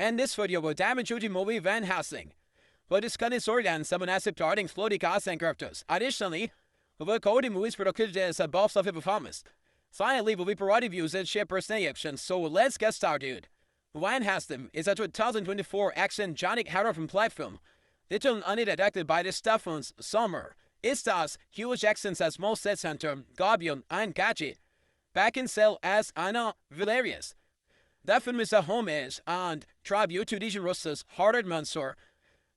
and this video will dive into the movie Van Helsing. We'll discuss the story and some massive starting floaty cast and characters. Additionally, we will cover the movie's productivity as a box office performance. Finally, we'll be providing views and share personal reactions, so let's get started. Van Helsing is a 2024 action Johnny horror from platform, written and directed by the Stephens Sommer. It stars Hugh Jackson as Moses Hunter, Gabriel and Gadget, Beckinsale as Anna Valerius. The film is a homage and tribute to the Russia's horror monster.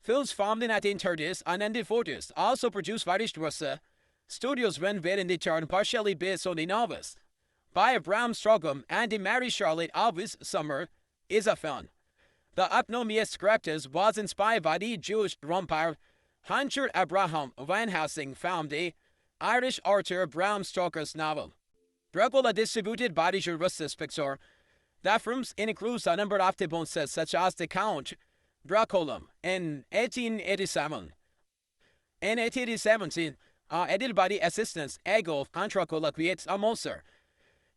Films filmed in the 1930s and 1940s, also produced by the Russia Studios when in the turn partially based on the novels by Bram Stoker and the Mary Charlotte Alvis Summer is a film. The eponymous script was inspired by the Jewish vampire Hunter Abraham Van Helsing from the Irish author Bram Stoker's novel. Dracula distributed by the Russia's Pixar. The films includes a number of debunks such as the Count Dracula in 1887. In 1817, edited by the assistants Ego and Dracula creates a monster.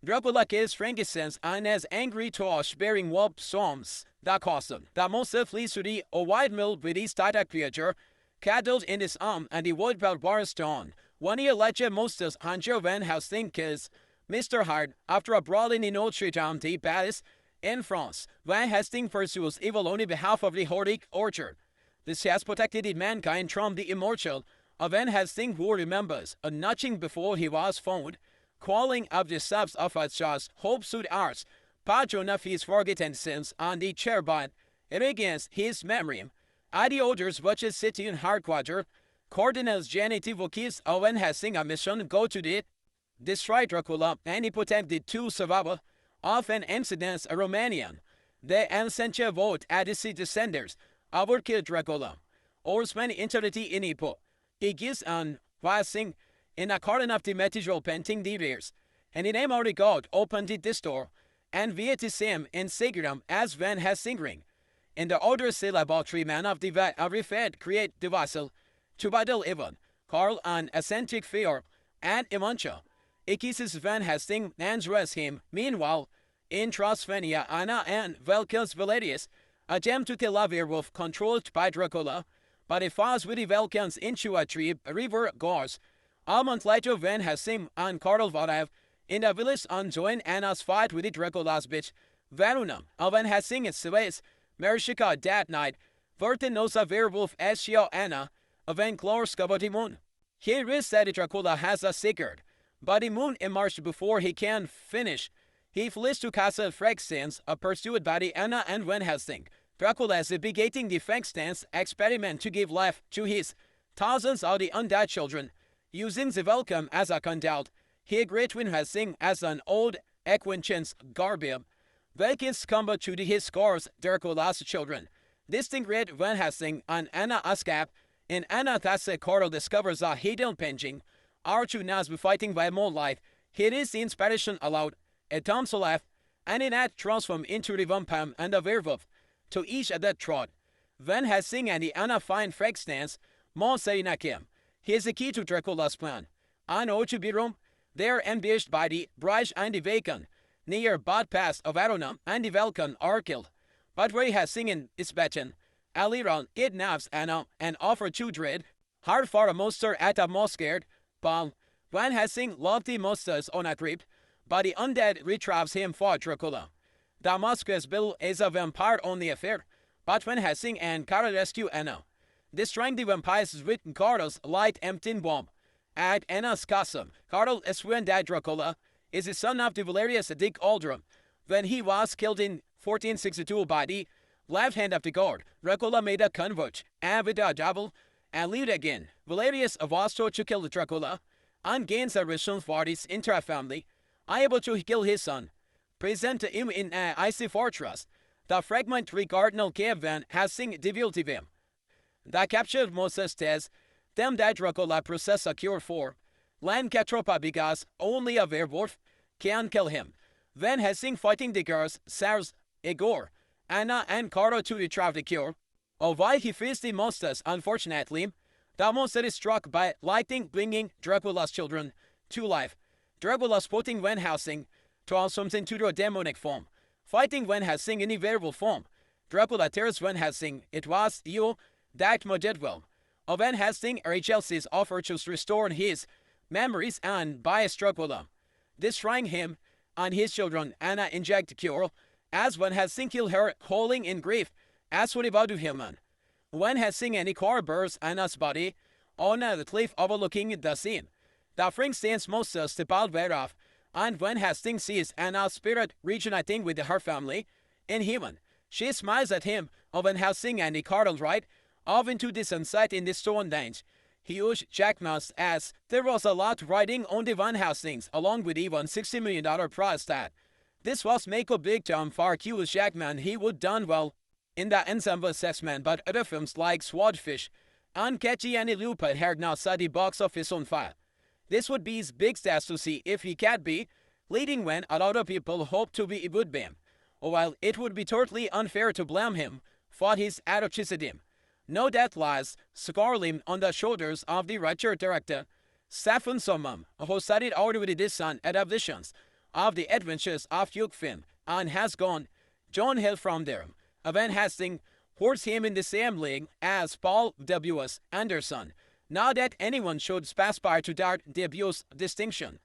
Dracula kills Frankenstein and has angry tosh bearing warp storms that cause him. The monster flees to the white mill with his tighter creature, cuddled in his arm and the wood belt bar stone. 1 year later, monsters Hunter Van Helsing kills Mr. Hyde after a brawl in the Notre Dame de Paris in France. Van Helsing pursues evil on behalf of the Hortic Orchard. This has protected mankind from the immortal Van Helsing, who remembers a notching before he was found, calling up the subs of a just hope suit arts, patron of his forgotten sins, and the cherubim against his memory. At the orders which is city in Hardquarter, Cardinals genitive keys of Van Helsing a mission go to the destroy Dracula and he protected two survivors of an incident in Romanian. The ancient vote at the descendants of kill Dracula, or spend eternity in Ipo. He gives an Helsing in a garden of the material painting the years, and the name of the god opened this door, and via the same in Sigurdum as Van Helsing ring. In the order syllable 3 men of the Refed create the vessel to battle Ivan, Karl and eccentric fear, and Ivancha. It kisses Van Helsing and dress him. Meanwhile, in Transylvania, Anna and Valkyns Valerius attempt to kill a werewolf controlled by Dracula, but it falls with the Valkyns into a tree, river Gors. A month later, Van Helsing and Karl Valerius in the village and join Anna's fight with the Dracula's bitch, Varuna. Van Helsing is Swiss, Mershika that night. Vertin knows a werewolf as she Anna, Van Klors covered the moon. He risks that Dracula has a secret, but the moon emerged before he can finish. He flees to Castle Frankenstein, pursued by the Anna and Van Helsing. Dracula is beginning the Frankenstein's experiment to give life to his thousands of the undead children. Using the welcome as a conduit, he agreed Van Helsing as an old acquaintance Gabriel. Valkyns come to his scores Dracula's children. Distinguished Van Helsing and Anna escape. In Anna that's Karl discovers a hidden painting. Archer now be fighting by moonlight. Here is the inspiration allowed. A Tom's laugh, and in that transform into the vampire and a werewolf. To each at that trot. Van Helsing and the Anna find Frankenstein's Monsaynakim. He is the key to Dracula's plan. On Ochibirum, they are ambushed by the Bride and the Vacant. Near Bad Pass of Arona and the Valkan are killed. But Van Helsing in Isbetan, Aliran kidnaps Anna and offers to dread. Hard for a monster at a mosquered palm. Van Helsing loved the monsters on a trip, but the undead retrieves him for Dracula. The Mosque's bill is a vampire on the affair, but Van Helsing and Karl rescue Anna. Destroying the vampires with Karl's light empty bomb. At Anna's castle, Karl sworn that Dracula is the son of the Valerius Dick Aldrum. When he was killed in 1462 by the left hand of the god, Dracula made a convert, and with a double, and lived again. Valerius was told to kill Dracula, and gains a reason for his entire family, able to kill his son. Present him in an icy fortress. The fragmentary cardinal cave Van Helsing revealed to him. The captured Moses says, them that Dracula possess a cure for. Lancatropa because only a werewolf can kill him. Van Helsing fighting the girls, Sars, Igor, Anna and Karl to retrieve the cure. While he frees the monsters, unfortunately, the monster is struck by lightning bringing Dracula's children to life. Dracula's putting Van Helsing transforms into a demonic form. Fighting Van Helsing in a werewolf form. Dracula tears Van Helsing. It was unforgettable. Van Helsing Chelsea's offer to restore his memories and bias Dracula, destroying him and his children. Anna inject cure as Van Helsing killed her, howling in grief as what about to him. Van Helsing and the car bursts Anna's body on the cliff overlooking the scene. The Frankenstein's monsters step out thereof, and Van Helsing sees Anna's spirit reuniting with her family in heaven. She smiles at him, Van Helsing and the cardinal right off into the sunset in the stone dance. Huge jackmouse as there was a lot riding on the Van Helsings, along with even $60 million prize tag. This was make a big time for Hughes Jackman. He would done well in the ensemble X-Men, but other films like Swordfish and Catchy and Lupin had now set the box office on fire. This would be his big test to see if he can be leading when a lot of people hope to be it would be. While it would be totally unfair to blame him for his atrocity. No doubt lies squarely on the shoulders of the writer director Stephen Sommam, who studied already with his son adaptations of the adventures of Hugh Finn and has gone John Hill from there. Van Helsing puts him in the same league as Paul W.S. Anderson. Not that anyone should aspire to that debut distinction.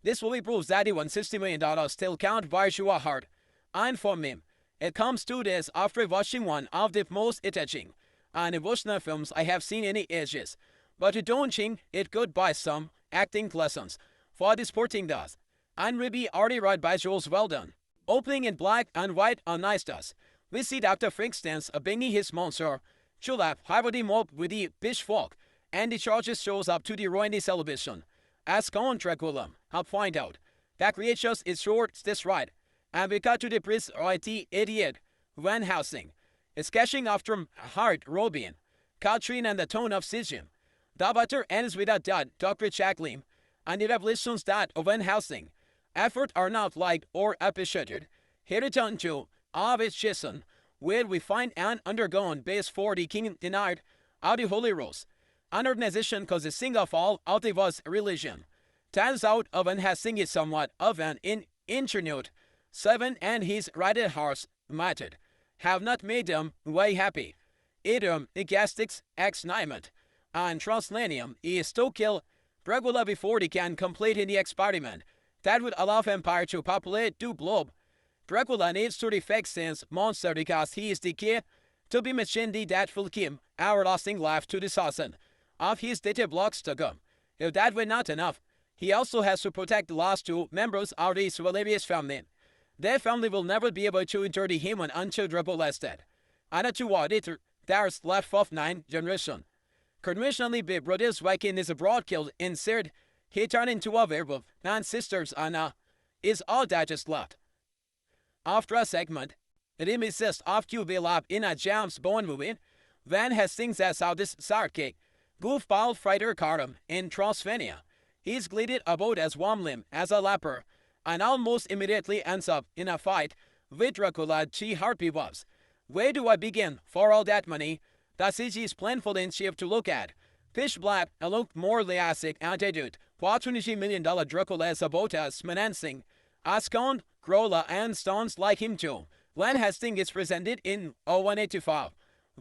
This will prove that he won $60 million still count Virtua hard. And for me, it comes 2 days after watching one of the most touching and emotional films I have seen in the ages. But don't think it could buy some acting lessons for the sporting does. And maybe already right by Jules Weldon. Opening in black and white on nice does. We see Dr. Frankenstein's bringing his monster, Chulap, Harvard him up with the pitchfork, and the charges shows up to the ruin celebration. As Count Dracula, I'll find out that creatures is short this right, and we cut to the priest IT idiot Van Helsing. Is cashing after Hart Robin, Katrin and the tone of Sigim. The butter ends with a dud, Dr. Jacqueline, and the revelations that of Van Helsing. Effort are not liked or appreciated. Here return to Avis Jason, where we find an undergone base for the king denied of the Holy Rose. An organization cause the sing of all out of us religion. Turns out of Van Helsing is somewhat of an internute. 7 and his riding horse, mattered, have not made them way happy. Idem, Egastics, ex Naimet, and Translanium is to kill Dracula before they can complete the experiment. That would allow Empire to populate the globe. Dracula needs to defect since monster because he is the key to be machined that will keep our lasting life to the assassin of his data blocks to come. If that were not enough, he also has to protect the last 2 members of the Swalavius family. Their family will never be able to enter the human until Dracula is dead. And to what it there's left of 9 generation. Conventionally, the brothers Viking is abroad killed insert. He turned into a werewolf, and sisters Anna is all that is left. After a segment, it insists of QB Lab in a James Bond movie, Van Helsing says how this sidekick, goofball fighter Cardum in Transylvania. He's glided about as warm limb as a leper, and almost immediately ends up in a fight with Dracula G. Harpy was. Where do I begin for all that money? The CG is painful in shape to look at. Pitch black and look more classic antidote. $20 million Dracula is about as menacing as Count Dracula and stones like him too. Van Helsing is presented in 0185.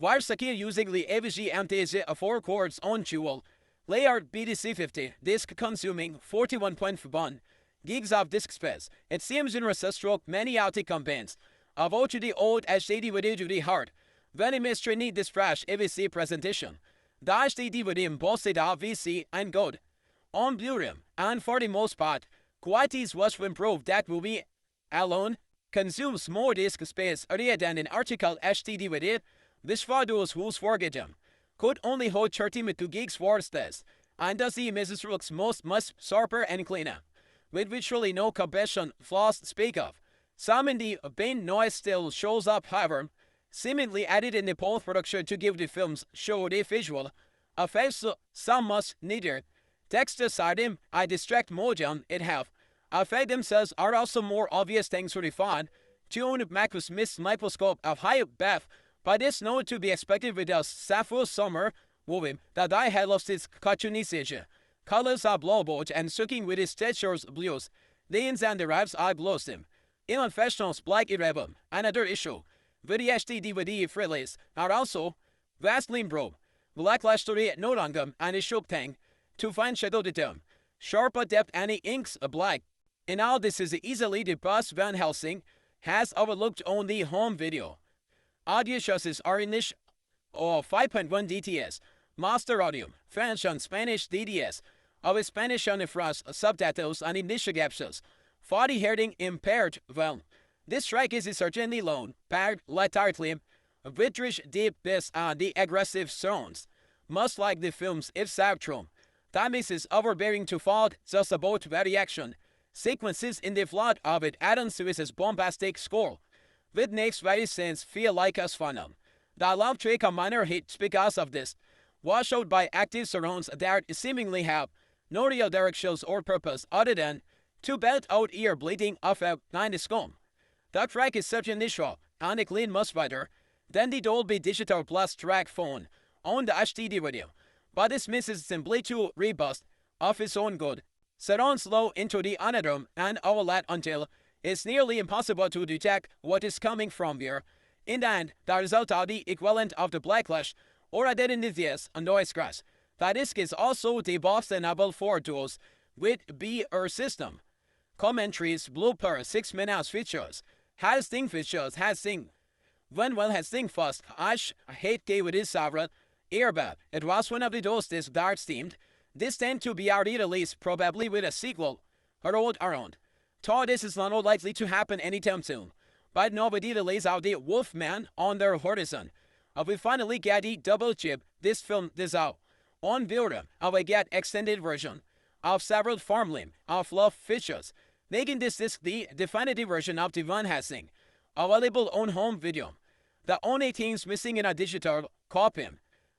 Varsaki using the AVG MTG 4 chords on Jewel. Layered BDC50, disc consuming 41.1 gigs of disk space. It seems in stroke many outing campaigns. Avoid to the old HD DVD to the heart. Very mystery need this fresh AVC presentation. The HD DVD embossed out VC and gold. On Blu-ray, and for the most part, quality is much improved. That movie alone consumes more disk space earlier than an article HD DVD, which for those who forget them, could only hold 32 gigs worth this, and does the images looks much sharper and cleaner, with virtually no compression flaws to speak of. Some in the faint noise still shows up, however, seemingly added in the post-production to give the film's show the visual effects some much needed. Text aside him, I distract more than it have. Effect themselves are also more obvious things to define. Tuned Macus Miss microscope of high depth, but it's known to be expected with a Sappho summer movie that I had lost its cartoonisation. Colors are blowboard and soaking with its textures blues. The ins and the ribs are glossy. In Unfashionable Black 11, another issue. VDHD DVD release are also vastly improved. Blacklash story no longer and is thing to find shadow the term. Sharper depth and inks black. And all this is easily the boss Van Helsing has overlooked on the home video. Audio choices are in this or 5.1 DTS. Master audio, French and Spanish DDS, of Spanish on the frost subtitles and initial captions. 40 hearing impaired well. This track is certainly low, paired lightheartedly, vitrish deep bass and the aggressive sounds. Much like the film's if outro. That makes it overbearing to fault just about variation. Sequences in the plot of it add on to its bombastic score. Which makes very sense feel like as final. The love track a minor hit because of this. Washed out by active surrounds that seemingly have no real directions or purpose other than to belt out ear bleeding off a 90 scum. The track is such an initial and a clean much better than the Dolby Digital Plus track phone on the HDD radio, but this misses simply too robust of its own good. Surrounds low into the anadrome and all that until it's nearly impossible to detect what is coming from here. In the end, the result are the equivalent of the Blacklash or identities and noise crash. The disc is also the Boston for tools with BR system. Commentaries, blooper, 6 minutes features, has sing features, has sing. When well has sing first, Ash hate gave with his sovereign, airbag. It was one of the those discs that steamed. This tend to be already released, probably with a sequel, rolled around. Thought this is not likely to happen anytime soon, but nobody released out the Wolfman on their horizon. We finally get the double chip, this film this out. On Viewer, we get extended version of several farmland of love features, making this disc the definitive version of the Van Helsing, available on home video. The only things missing in a digital copy.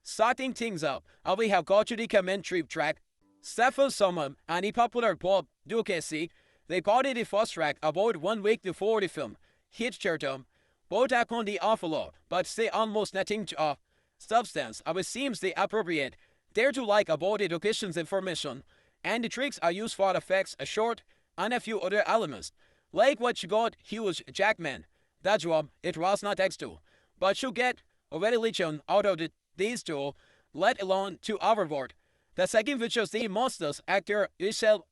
Starting things up, we have got to the commentary track. Steffel Summer and the popular pop Duquesne, they parted the first track about 1 week before the film hit chartum. Both act on the awful lot, but say almost nothing of substance. It seems the appropriate. There to like about education's information, and the tricks are used for effects, a short, and a few other elements. Like what you got Hughes Jackman. That job, it was not X2, but you get a religion out of these two, let alone to overboard. The second features the monsters actor Michelle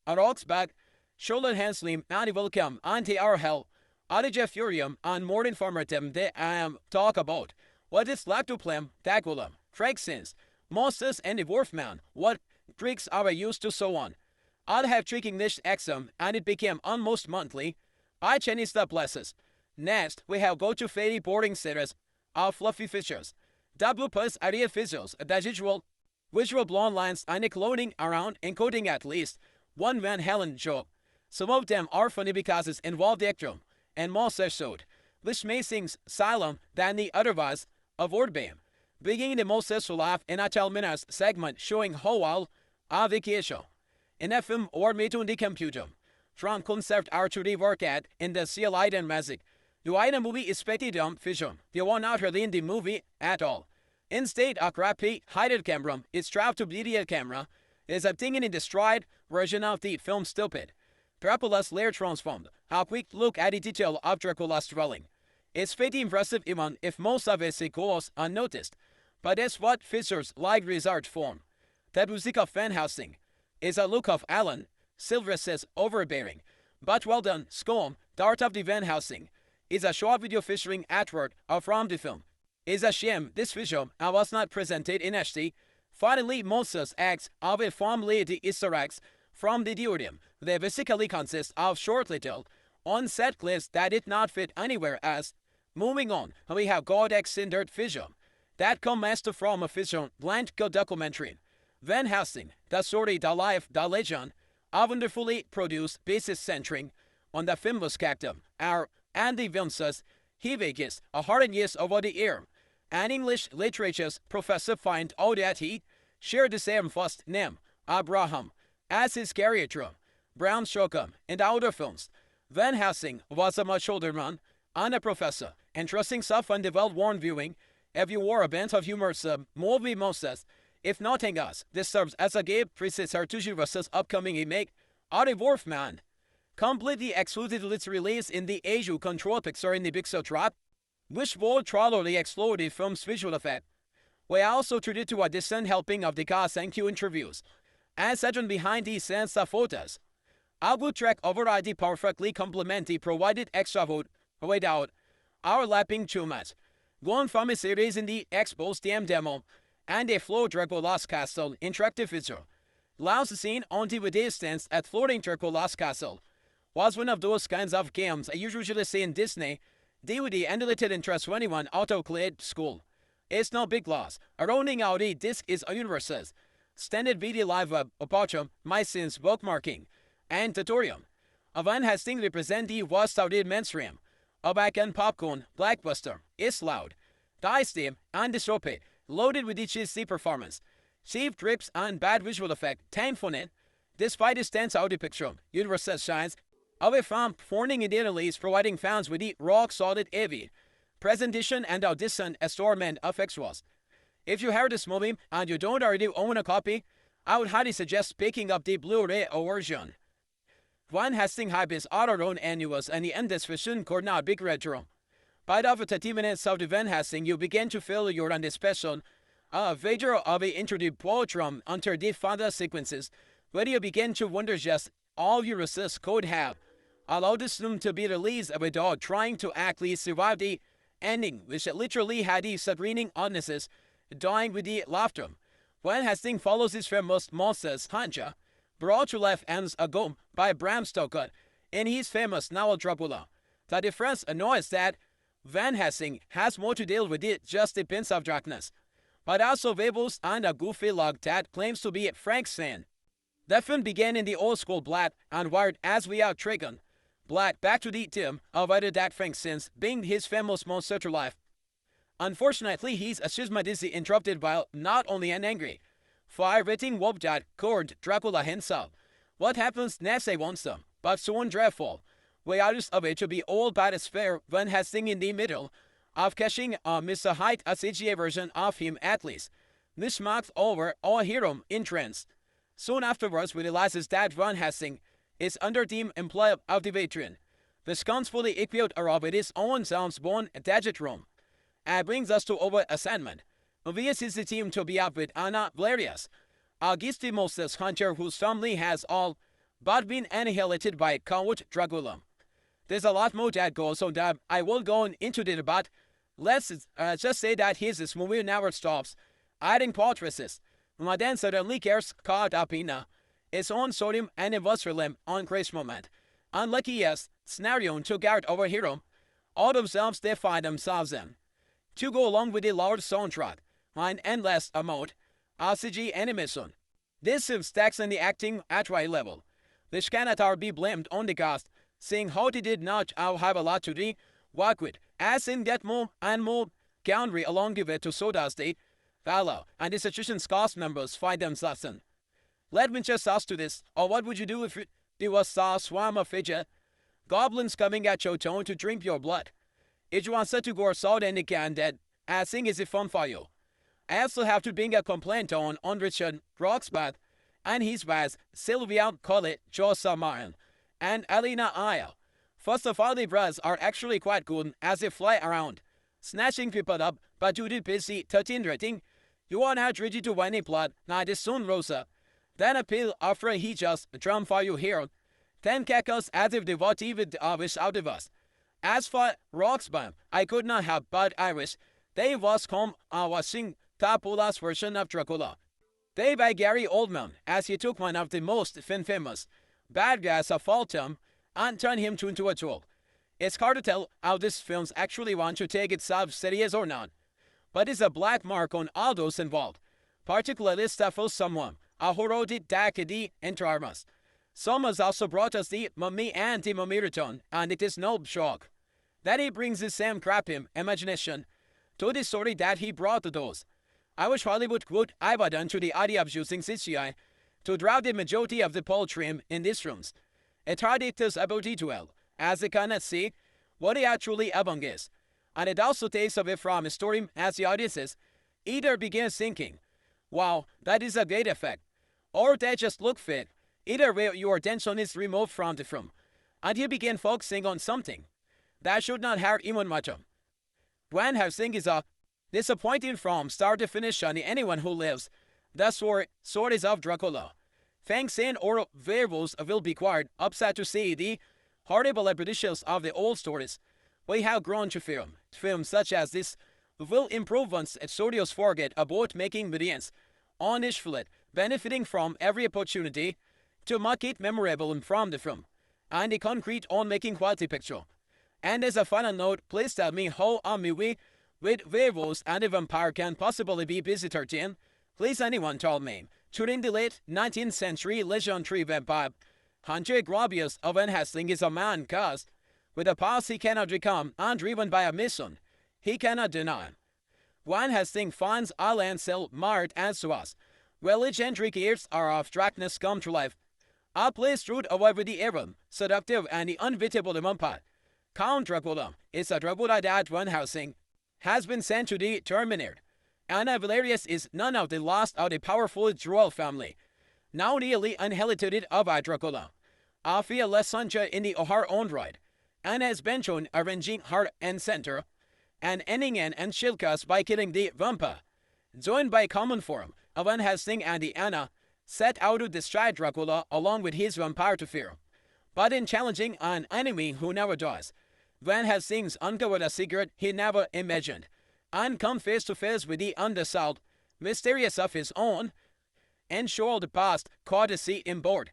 Roxbach, Charlotte Hensley, and welcome anti-our hell, Adija Furium, and more informative they talk about. What is left to play, Dracula, Frankenstein, monsters and the Wolfman, what tricks are used to so on. I'd have tricking this exam, and it became almost monthly. I changed the places. Next, we have go to fairy boarding series of fluffy features. The bloopers are the visuals, the visual blonde lines and the clothing around, encoding at least one Van Halen joke. Some of them are funny because it's involved actor and monster showed, which may seem silent than the otherwise avoid them. Beginning the most successful laugh in a 12 minutes segment showing how well a vacation. In a film or made on the computer. From concept art to the work at in the CLI and music. The item movie is pretty dumb vision. They were not really in the movie at all. Instead, a crappy hidden camera is strapped to the camera is a thing in the stride version of the film stupid. Dracula's lair transformed. A quick look at the detail of Dracula's dwelling. It's pretty impressive even if most of it goes unnoticed. But that's what features like resort form. The music of Van Helsing is a look of Alan Silver's overbearing, but well done score. The art of the Van Helsing is a short video featuring artwork from the film. It's a shame this video was not presented in HD. Finally, monsters acts of a formerly the Easter eggs from the diorama. They basically consist of short little on-set clips that did not fit anywhere else. Moving on, we have God extended video that comes from a fiction blank documentary. Van Helsing, the story, the life, the legend, a wonderfully produced basis centering on the famous character, our Andy Vince's he vegas 100 years over the year. An English literature's professor find out that he shared the same first name, Abraham, as his character, Bram Stoker, in the older films. Van Helsing was a much older man and a professor, entrusting stuff on the well-worn viewing. If you were a band of humorous movie monsters, if nothing else, this serves as a game predecessor to Juventus' upcoming remake, The Wolfman. Completely exclusively released in the Asia Control Picture in the Pixel Trap. which will thoroughly explore the film's visual effect. We are also treated to a decent helping of the cast and Q interviews, and session behind the scenes of photos. I will track override the perfectly complement the provided extra vote without overlapping too much. Going from a series in the Expo's DM demo and a Flow Dracula's Castle interactive visual. Allows the scene onto the distance at Floating Dracula's Castle. Was one of those kinds of games I usually see in Disney, DVD and related interest to anyone autoclad school. It's no big loss. Rounding out a disc is a universes. Standard video live web, apart my sins bookmarking, and tutorial. Van Helsing represent the worst outdated mainstream. A back-end popcorn, blockbuster, is loud. Dice team, and disrupted, loaded with each cheesy performance. Cheap drips and bad visual effect, thankfully, despite its tense audio picture, universal shines, away from performing in Italy is providing fans with the rock-solid heavy presentation and audition assortment of extras. If you heard this movie and you don't already own a copy, I would highly suggest picking up the Blu-ray version. Van Helsing hype is auto-own annuals and the indiscretion could not be greater. By the 30 minutes of the Van Helsing, you begin to feel your anticipation, vader of a into the poetrum under the further sequences, where you begin to wonder just all your resist could have allowed this film to be released without trying to actually survive the ending, which literally had the screaming audiences dying with the laughter. Van Helsing follows his famous monsters Hanja, brought to life ends ago by Bram Stoker in his famous novel Dracula. The difference is that Van Helsing has more to deal with it just the pins of darkness, but also werewolves and a goofy log that claims to be Frankenstein. The film began in the old school black and wired as we are triggered. Black back to the theme of either that Frankenstein's being his famous monster to life. Unfortunately, he's schismatically interrupted by not only an angry, fire-rating wolf that Count Dracula himself. What happens next I won't some, but soon dreadful. We are just away to be all bad as fair Van Helsing in the middle of catching Mr. Hyde a CGI version of him at least. This marks over our hero in trance. Soon afterwards we realizes that Van Helsing is under the employ of the veteran. Viscount's fully equipped with his own sounds-born gadget room. And brings us to our assignment. Obvious is the team to be up with Anna Valerius, a ghostly monsters hunter whose family has all but been annihilated by Count Dracula. There's a lot more that goes on that I will go into the debate. Let's just say that this movie never stops adding portraits. My then suddenly cares caught up in its own sodium anniversary on Christ's moment. Unlucky yes, scenario to guard our hero, all themselves they find themselves in. To go along with the large soundtrack, an endless amount of CG animation. This stacks in the acting at right level, which cannot be blamed on the cast, seeing how they did not have a lot to work with, as in get more and more country along the way to so does the fellow and the institution's cast members find themselves in. Let me just ask to this, or what would you do if there was a swarm of fidget goblins coming at your town to drink your blood? If you want to go assault and can dead, asking is it fun for you? I also have to bring a complaint on Richard Roxbath and his wives Sylvia Collett, Josa Martin, and Alina Aya. First of all, the brothers are actually quite good as they fly around, snatching people up, but due to busy 13 rating, you are not ready to win a plot, now this soon Rosa. Then appeal after he just drum for you here, then cackles as if they want even wish out of us. As for Roxbath, I could not have but Irish. They was come watching Tapula's version of Dracula. They by Gary Oldman, as he took one of the most famous bad guys of all time and turned him into a troll. It's hard to tell how this films actually want to take itself serious or not, but it's a black mark on all those involved, particularly Steffel someone, a horror-did Dakidi and Tarmas. Some has also brought us the Mummy and the Mummy Return, and it is no shock that he brings the same crap imagination to the story that he brought to those. I wish Hollywood would have done to the idea of using CGI to draw the majority of the poultry in these rooms. It hard it is ability to well, as they cannot see what he actually among is. And it also takes away from his story as the audiences either begin thinking, wow, that is a great effect, or they just look fake. Either way, your attention is removed from the film, and you begin focusing on something that should not have even matter. Van Helsing is a disappointing from start to finish on anyone who lives. The sword is of Dracula. Frankenstein or werewolves will be quite upset to see the horrible repetitions of the old stories. We have grown to film. Films such as this will improve once studios forget about making millions on each flight, benefiting from every opportunity to make it memorable from the film, and the concrete on making quality picture. And as a final note, please tell me how a movie with werewolves and a vampire can possibly be PG-13. Please anyone tell me. During the late 19th century legendary vampire hunter Gabriel Van Helsing is a man cursed with a past he cannot become and driven by a mission he cannot deny. Van Helsing finds a land cell marred and swas, where legendary years are of darkness come to life. A place ruled over the evil, seductive, and the unbeatable vampire. Count Dracula is a Dracula that Van Helsing has been sent to the Terminator. Anna Valerius is none of the last of the powerful royal family, now nearly inherited by Dracula. A fearless sonja in the her own right, and has been shown arranging heart and center, and ending in and Shilkas by killing the vampire. Joined by common form, Van Helsing and the Anna set out to destroy Dracula along with his vampire to fear. But in challenging an enemy who never dies, Van Helsing's uncovered a secret he never imagined, and come face to face with the unsolved mysterious of his own, and show the past courtesy inboard.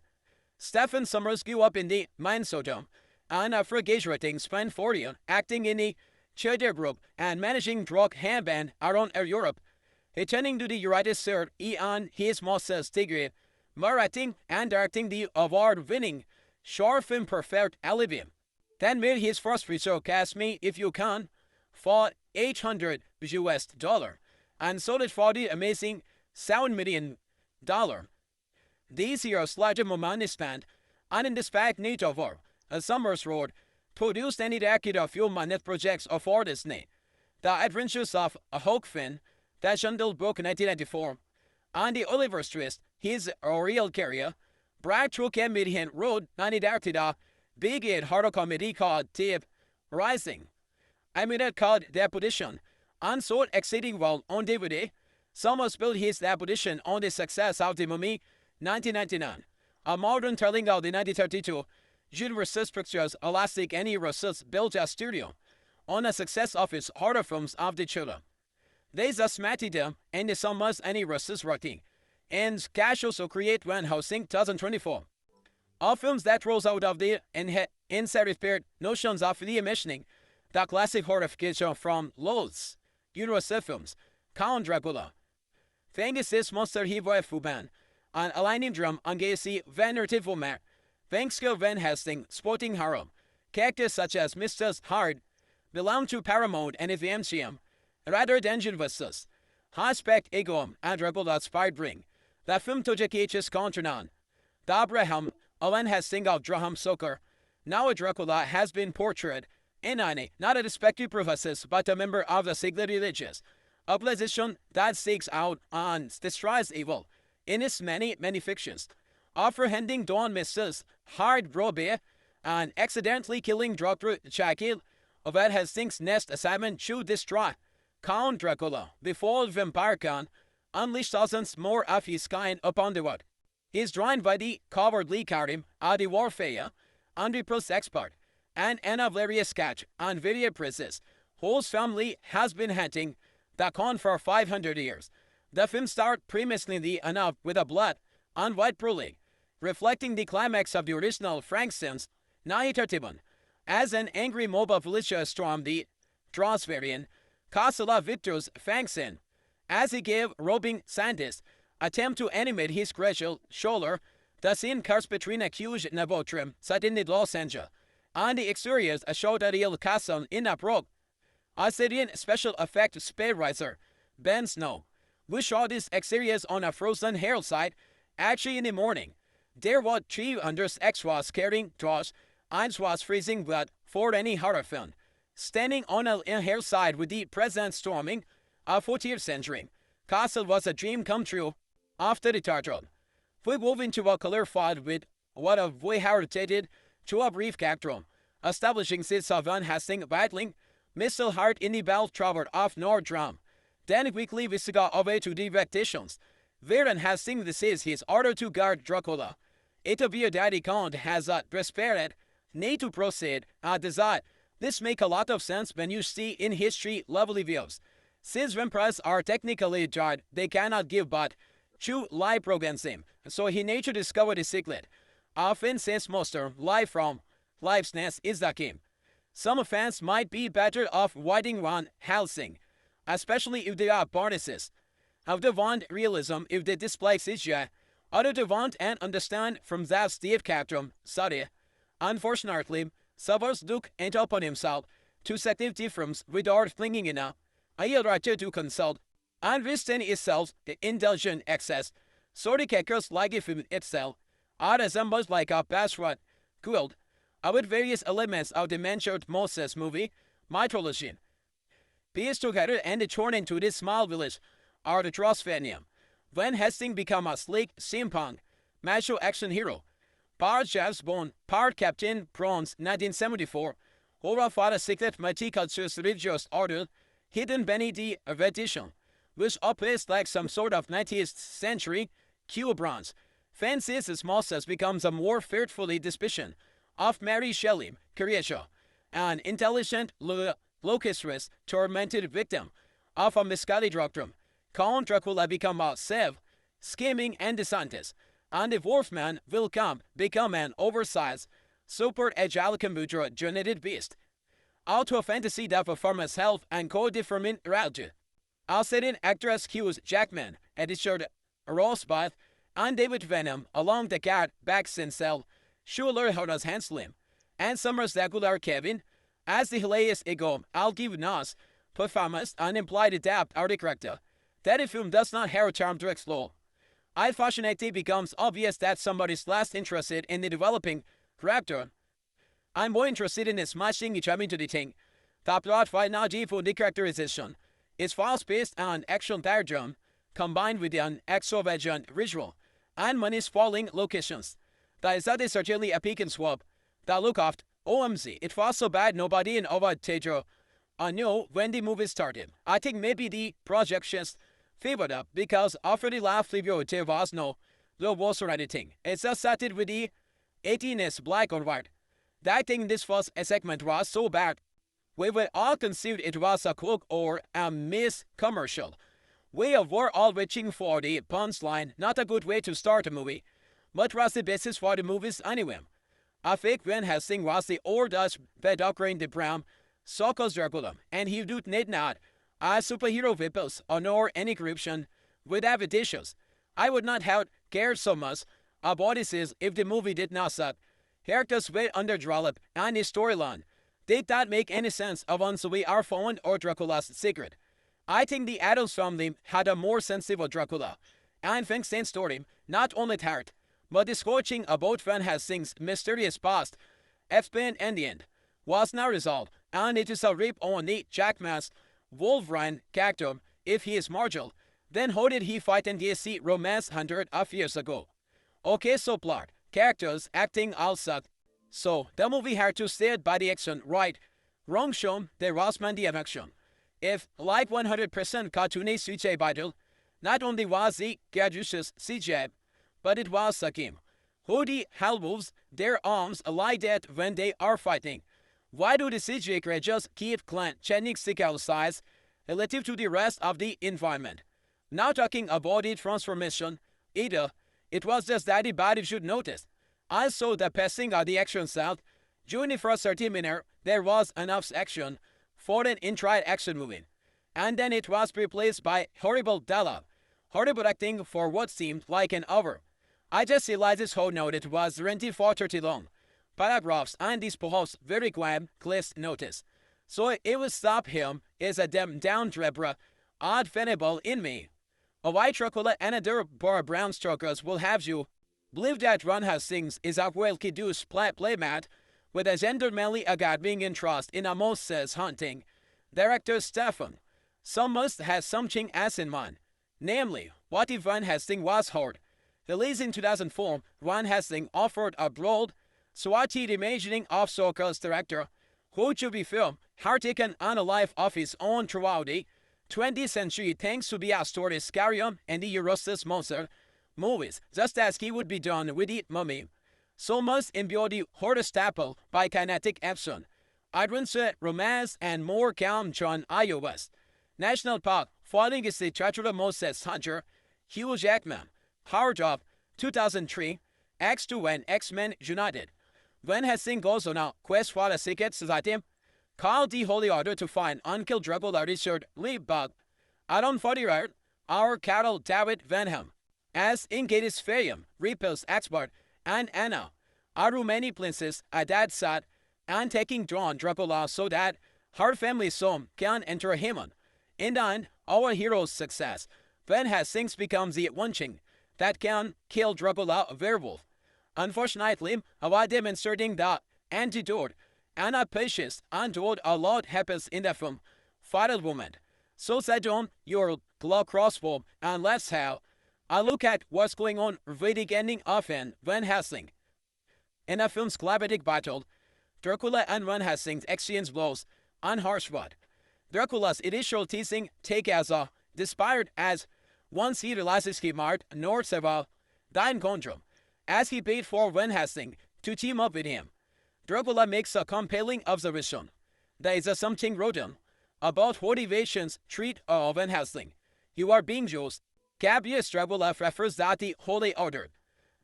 Stephen Summers grew up in the Minnesota, and after graduating spent 4 years acting in the theater group and managing drug handband around Europe. Returning to the United States, he earned his master's degree, writing and directing the award-winning short film Perfect Alibi. Then made his first feature Cast Me If You Can for $800 US, and sold it for the amazing $7 million. These years larger moment is spent, and in this fact need of war, Summers Road produced any decade of few minute projects for Disney. The Adventures of a Hulk Finn, that Jungle Book 1994, and the Oliver Twist, his real career, Brad Truck and Median Road 1930, big hit horror comedy called Tip Rising. I made it called Deposition, and sold exceeding well on DVD. Summers built his Deposition on the success of The Mummy 1999, a modern telling of the 1932 Universal Pictures Elastic and Universal built a studio on the success of his horror films of the children. There's a smatty them and the Summers and Universal writing, and cash also create Van Helsing 2024. All films that rolls out of the inside spirit notions of the imagining the classic horrification from Lowe's, Universal Films, Count Dracula. Frankenstein's monster hero Fuban, and aligning drum on Gacy Venerable Mare. Thanks to Van Helsing, sporting harem. Characters such as Mr. Hard belong to Paramount and the MCM, rather than Universals. High-spec ego and Dracula's fight ring. The film to Jakeach's Contronan. The Abraham, Van Helsing of Draham Soker. Now Dracula has been portrayed in not a respected professor, but a member of the Sigler religious. A position that seeks out and destroys evil in its many fictions. Apprehending Dawn Mrs. Hard Brobe and accidentally killing Dr. Shaquille Van Helsing's next assignment to destroy Count Dracula before Vampire Khan unleashed thousands more of his kind upon the world. He is joined by the cowardly Karim, the warfare, unrepulsed expert, and Anna Valerius Catch and Viria Princess, whose family has been hunting the Khan for 500 years. The film started previously enough with a blood and white prologue, reflecting the climax of the original Frankenstein's 1931, as an angry mobile militia stormed the Transvarian Castle Victor's Frankenstein, as he gave roving scientists attempt to animate his gradual shoulder. The scene cuts between a huge laboratory set in Los Angeles, and the exteriors showed a real castle in a brook. A Syrian special effect speedwriter, Ben Snow, we shot these exteriors on a frozen hillside, actually in the morning. There were 300 extras carrying torches, and was freezing blood for any horror film. Standing on a hillside with the present storming a 14th century, castle was a dream come true after the title. We move into a color field with what we heritated to a brief character, establishing sits of Van Helsing battling Missile hard in the belt traveled off Nordrum. Then quickly we got away to the directions. Van Helsing this is his order to guard Dracula. It appears that the Count has prospered, need to proceed, desire. This make a lot of sense when you see in history lovely views. Since vampires are technically jarred, they cannot give but true life programs him. So he nature discovered the secret. Often since monster, life from life's nest is the king. Some fans might be better off avoiding Van Helsing, especially if they are partisans. Of the want realism if they display CGI, other they want and understand from that Steve Captain, study. Unfortunately, Savers look and upon himself to activity films without thinking enough. I right to consult. Understand itself the indulgent excess. So the characters like a film itself are resembles like a password quilt with various elements of the mentioned Moses movie mythology. Pieced together and torn into this small village are the Trosvanium. Van Helsing become a sleek, steampunk, macho action hero. Part Jeff's Bone, part Captain Bronze 1974, over for a secret multicultural religious order hidden beneath the edition, which appears like some sort of 19th century Q bronze. Fancies as Moses becomes a more fearfully suspicion of Mary Shelley, creation, an intelligent locustress tormented victim of a misguided doctrine. Count Dracula become a Sev, scheming and dishonest, and the Wolfman will become an oversized, super agile computer-generated beast. Out of fantasy that performance health and co-deforming reality. Outstanding actress Hughes Jackman, editor Rosebud, and David Venom along the cat Baxton Cell, Schuler Horace Hanslim, and Summers Dracula Kevin, as the hilarious ego I'll give Nas, performance and implied depth are the character. That the film does not have a charm to explore. Unfortunately, it becomes obvious that somebody's less interested in the developing character. I'm more interested in smashing each other into the thing. The plot right now for the characterization is fast-paced and action diagram combined with an extravagant visual and money-spoiling locations. That is certainly a peak and swap. The look of OMZ, it was so bad nobody in our theater knew when the movie started. I think maybe the projections favored up because after the last review there was no was or anything. It's just started with the 18s black or white. I think this first segment was so bad. We were all conceived it was a cloak or a miss commercial. We were all waiting for the punchline, not a good way to start a movie. But was the basis for the movies anyway. I think Van Helsing was the old Dutch bedocking the brown Sokos Dracula, and he did not as superhero vehicles or nor any corruption with avid issues. I would not have cared so much about this if the movie did not suck. Characters were underdeveloped and the storyline did not make any sense of once we are found or Dracula's secret. I think the Adams family had a more sensible Dracula, and Frankenstein's story not only tired, but the scorching about Van Helsing's mysterious past, explained in the end, was now resolved, and it is a rip on the Jackman's Wolverine character if he is marginal. Then how did he fight in DC romance 100 of years ago? Okay, so plot, characters, acting all suck. So the movie had to stay by the action right. Wrong show, there was man the action. If, like 100% cartoony CGI battle, not only was the gadgets CGI, but it was a game. Who the hell moves their arms like that when they are fighting? Why do the CGI creatures keep changing scale size relative to the rest of the environment? Now talking about the transformation, either it was just that the body should notice. Also the passing of the action sound, during the first 30 minutes there was enough action for an entire action movie. And then it was replaced by horrible dialogue, horrible acting for what seemed like an hour. I just realized how note it was 24:30 long. Paragraphs and these perhaps very quiet notice. So it will stop him is a damn down Drebra, odd venable in me. A white Dracula and a bar brown strokers will have you believe that Van Helsing is a well-kiddus playmat with a gender manly agad being in trust in a Moses hunting. Director Stefan, some must have something as in mind. Namely, what if Van Helsing was hard? Released in 2004, Van Helsing offered a broad, swatty reimagining of Sokol's director, who to be filmed, had taken on a life of his own throughout the 20th century thanks to the Astor Iscarium and the Eurystheus Monster movies, just as he would be done with the Mummy. So must imbue the Horror by Kinetic Epson, Adventure, Romance, and more Count John Iowas. National Park, following is the Chatura Moses Hunter, Hugh Jackman, Howard of 2003, X2 and X-Men United. Van Helsing goes on a quest for the secret society, called the Holy Order to find unkilled Dracula Richard Lee Bug. Adam Fodirat, our Carol David Van Helm, as Ingatis Ferium, repels expert, and Anna, are many princes at that side, and taking John Dracula so that her family's son can enter heaven. In the end, our hero's success, Van Helsing becomes the one thing that can kill Dracula, a werewolf. Unfortunately, while demonstrating the antidote, Anna patience untold a lot happens in the film Final Woman. So set down your crossbow and let's have a look at what's going on with the ending of Van Helsing. In the film's climatic battle, Dracula and Van Helsing exchange blows on horseback. Dracula's initial teasing take as a despaired as once he realizes he might nor survive the encounter, as he paid for Van Helsing to team up with him. Dracula makes a compelling observation. There is something rotten about motivations treat of Van Helsing. You are being used. Gabriel Dracula refers that the Holy Order,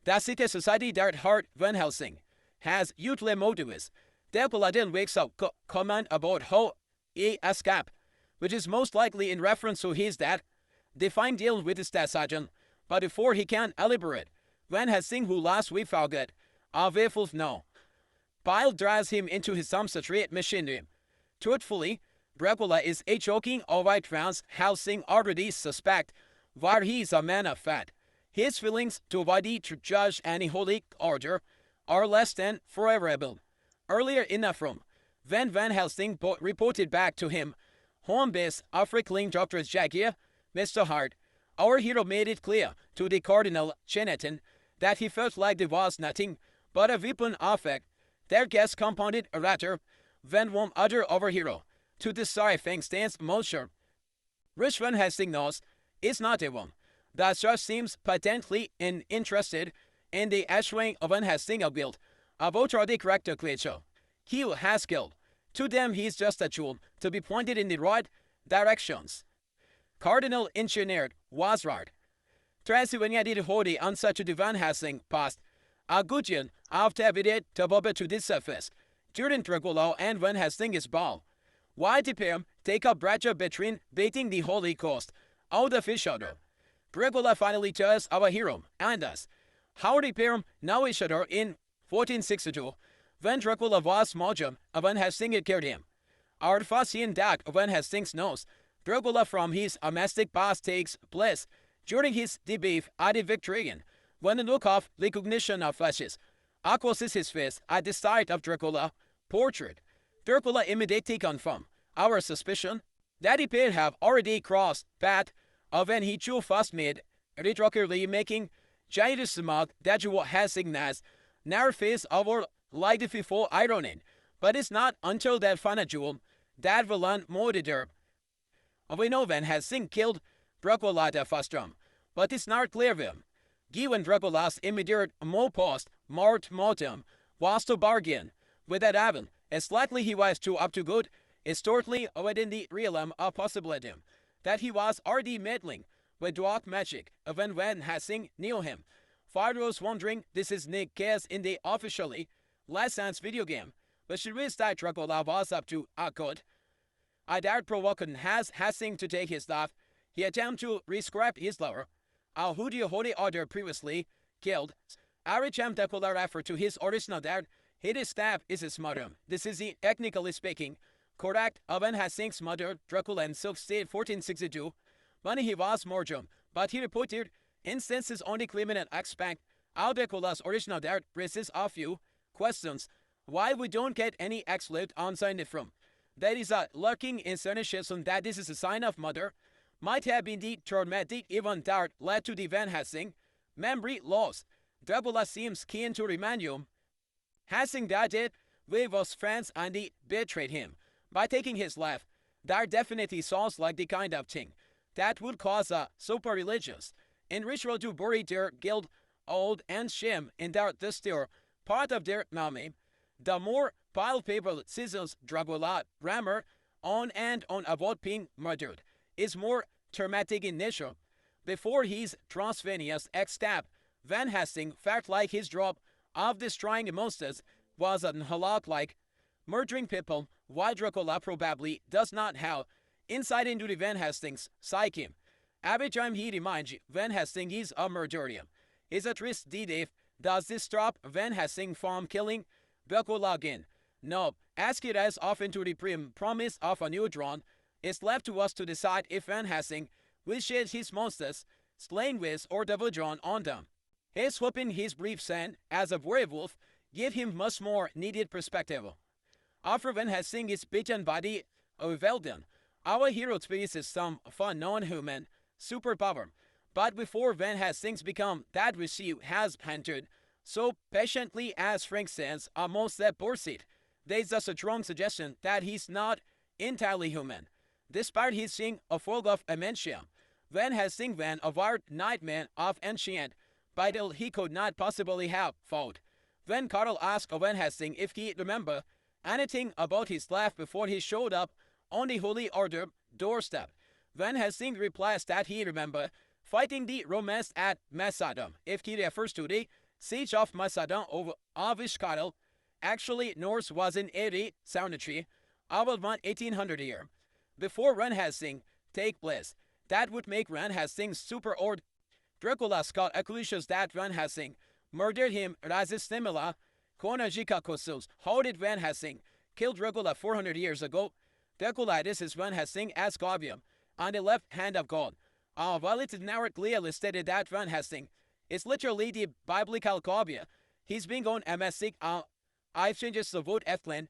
the secret society that hurt Van Helsing, has utility motives. Dracula then wakes up comment about how he escaped, which is most likely in reference to his death. They find deal with his death sergeant, but before he can elaborate, Van Helsing, who last we forget, a werewolf now. Bile drives him into his substrate machinery. Truthfully, Dracula is a joking alright Van Helsing already suspect, while he is a man of fact. His feelings toward the judge and holy order are less than favorable. Earlier in the film, Van Helsing reported back to him, home base African Dr. Jackie, Mr. Hart. Our hero made it clear to the Cardinal Cheneton that he felt like there was nothing but a weapon affect. Their guest compounded a rather than one other our hero to desire Frankenstein's monster. Rich Van Helsing knows it's not a one. The judge seems patently interested in the ashwing of Van Helsing build, a votrodic character creature. He has killed. To them, he's just a tool to be pointed in the right directions. Cardinal engineered was right. Transylvania did hold the answer to the Van Helsing past. A good year after it to bubble to this surface, during Dracula and Van Helsing is ball. Why the pair take up Bratcher between baiting the Holy Coast out of each other. Dracula finally tells our hero and us how the pair know each other in 1462 when Dracula was martyred, Van Helsing killed him. Our Fasian dark Van Helsing knows Dracula from his domestic past takes place during his debate at the Victorian, when the look of recognition of flashes acrosses his face at the sight of Dracula portrait. Dracula immediately confirmed our suspicion that he appeared have already crossed path of when he too first made retroactively making giant remark that you has signals narrow face over like the before ironing, but it's not until that final duel that will learn more the We know Van Helsing killed Dracula the first time, but it's not clear him. Given Dracula's immediate more post mortem was to bargain with that Avon, as likely he was too up to good, historically within the realm of possibility that he was already meddling with dark magic when Van Helsing knew him. For those wondering, this is Nick Case in the officially licensed video game, but she realized that Dracula was up to a good. I doubt provoking has Helsing to take his stuff. He attempted to rescrap his lover, who the Holy Order previously killed. Every attempt Dracula referred to his original dad, his staff is his mother. This is the, technically speaking, correct Van Helsing's mother, Dracula in Silk State 1462, when he was murdered, but he reported instances only claiming an aspect of Dracula's original dad raises a few questions. Why we don't get any explicit answer in the film. There is a lurking insinuation that this is a sign of mother, might have been the traumatic event that led to the Van Helsing memory loss. Dracula seems keen to remind you. Helsing died we was friends and he betrayed him by taking his life. That definitely sounds like the kind of thing that would cause a super religious in ritual to bury their guilt, old and shame in their despair part of their mummy. The more palpable scissors Dracula rammer on and on about being murdered is more traumatic in nature. Before his transvenous ex-stab, Van Helsing felt like his job of destroying monsters was an halak like murdering people, while Dracula probably does not have insight into the Van Helsing's psyche. Every time he reminds Van Helsing is a murderer, is a trist deed. Does this stop Van Helsing from killing Dracula again? No, as it has often to the promise of a new drawn, it's left to us to decide if Van Helsing wishes his monsters slain with or devil drawn on them. His whooping his brief scent as a werewolf give him much more needed perspective. After Van Helsing is beaten by the Velden, our hero experiences some fun non-human superpower. But before Van Helsing's become that which he has hunted so patiently as Frank says amongst that pursuit, there's just a strong suggestion that he's not entirely human. Despite his seeing a fog of dementia, Van Helsing van a wild nightmare of ancient battle he could not possibly have fought. When Carl asked Van Helsing if he remembered anything about his life before he showed up on the Holy Order doorstep, Van Helsing replies that he remembered fighting the Romans at Masada. If he refers to the siege of Masada of Ishkadal, actually Norse was in 73, about 1800 year. Before Van Helsing take place, that would make Van Helsing super old. Dracula Scott accuses that Van Helsing murdered him Razistimila, Konajika Kosos. How did Van Helsing kill Dracula 400 years ago? Dracula is Van Helsing as Gabriel on the left hand of God. While it is now clearly stated that Van Helsing is literally the biblical Gabriel, he's been on MSC I changes the vote Ethlin.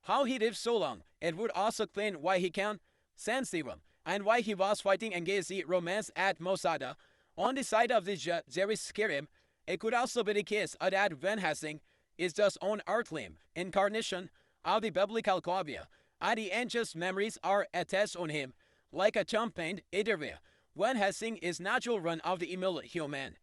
How he lived so long, it would also explain why he can sense evil and why he was fighting against the Romans at Mosada. On the side of the Jerusalem, it could also be the case that Van Helsing is just an earthly incarnation of the biblical Gabriel, and the angels' memories are attached on him, like a champagne interview. Van Helsing is natural run of the email human.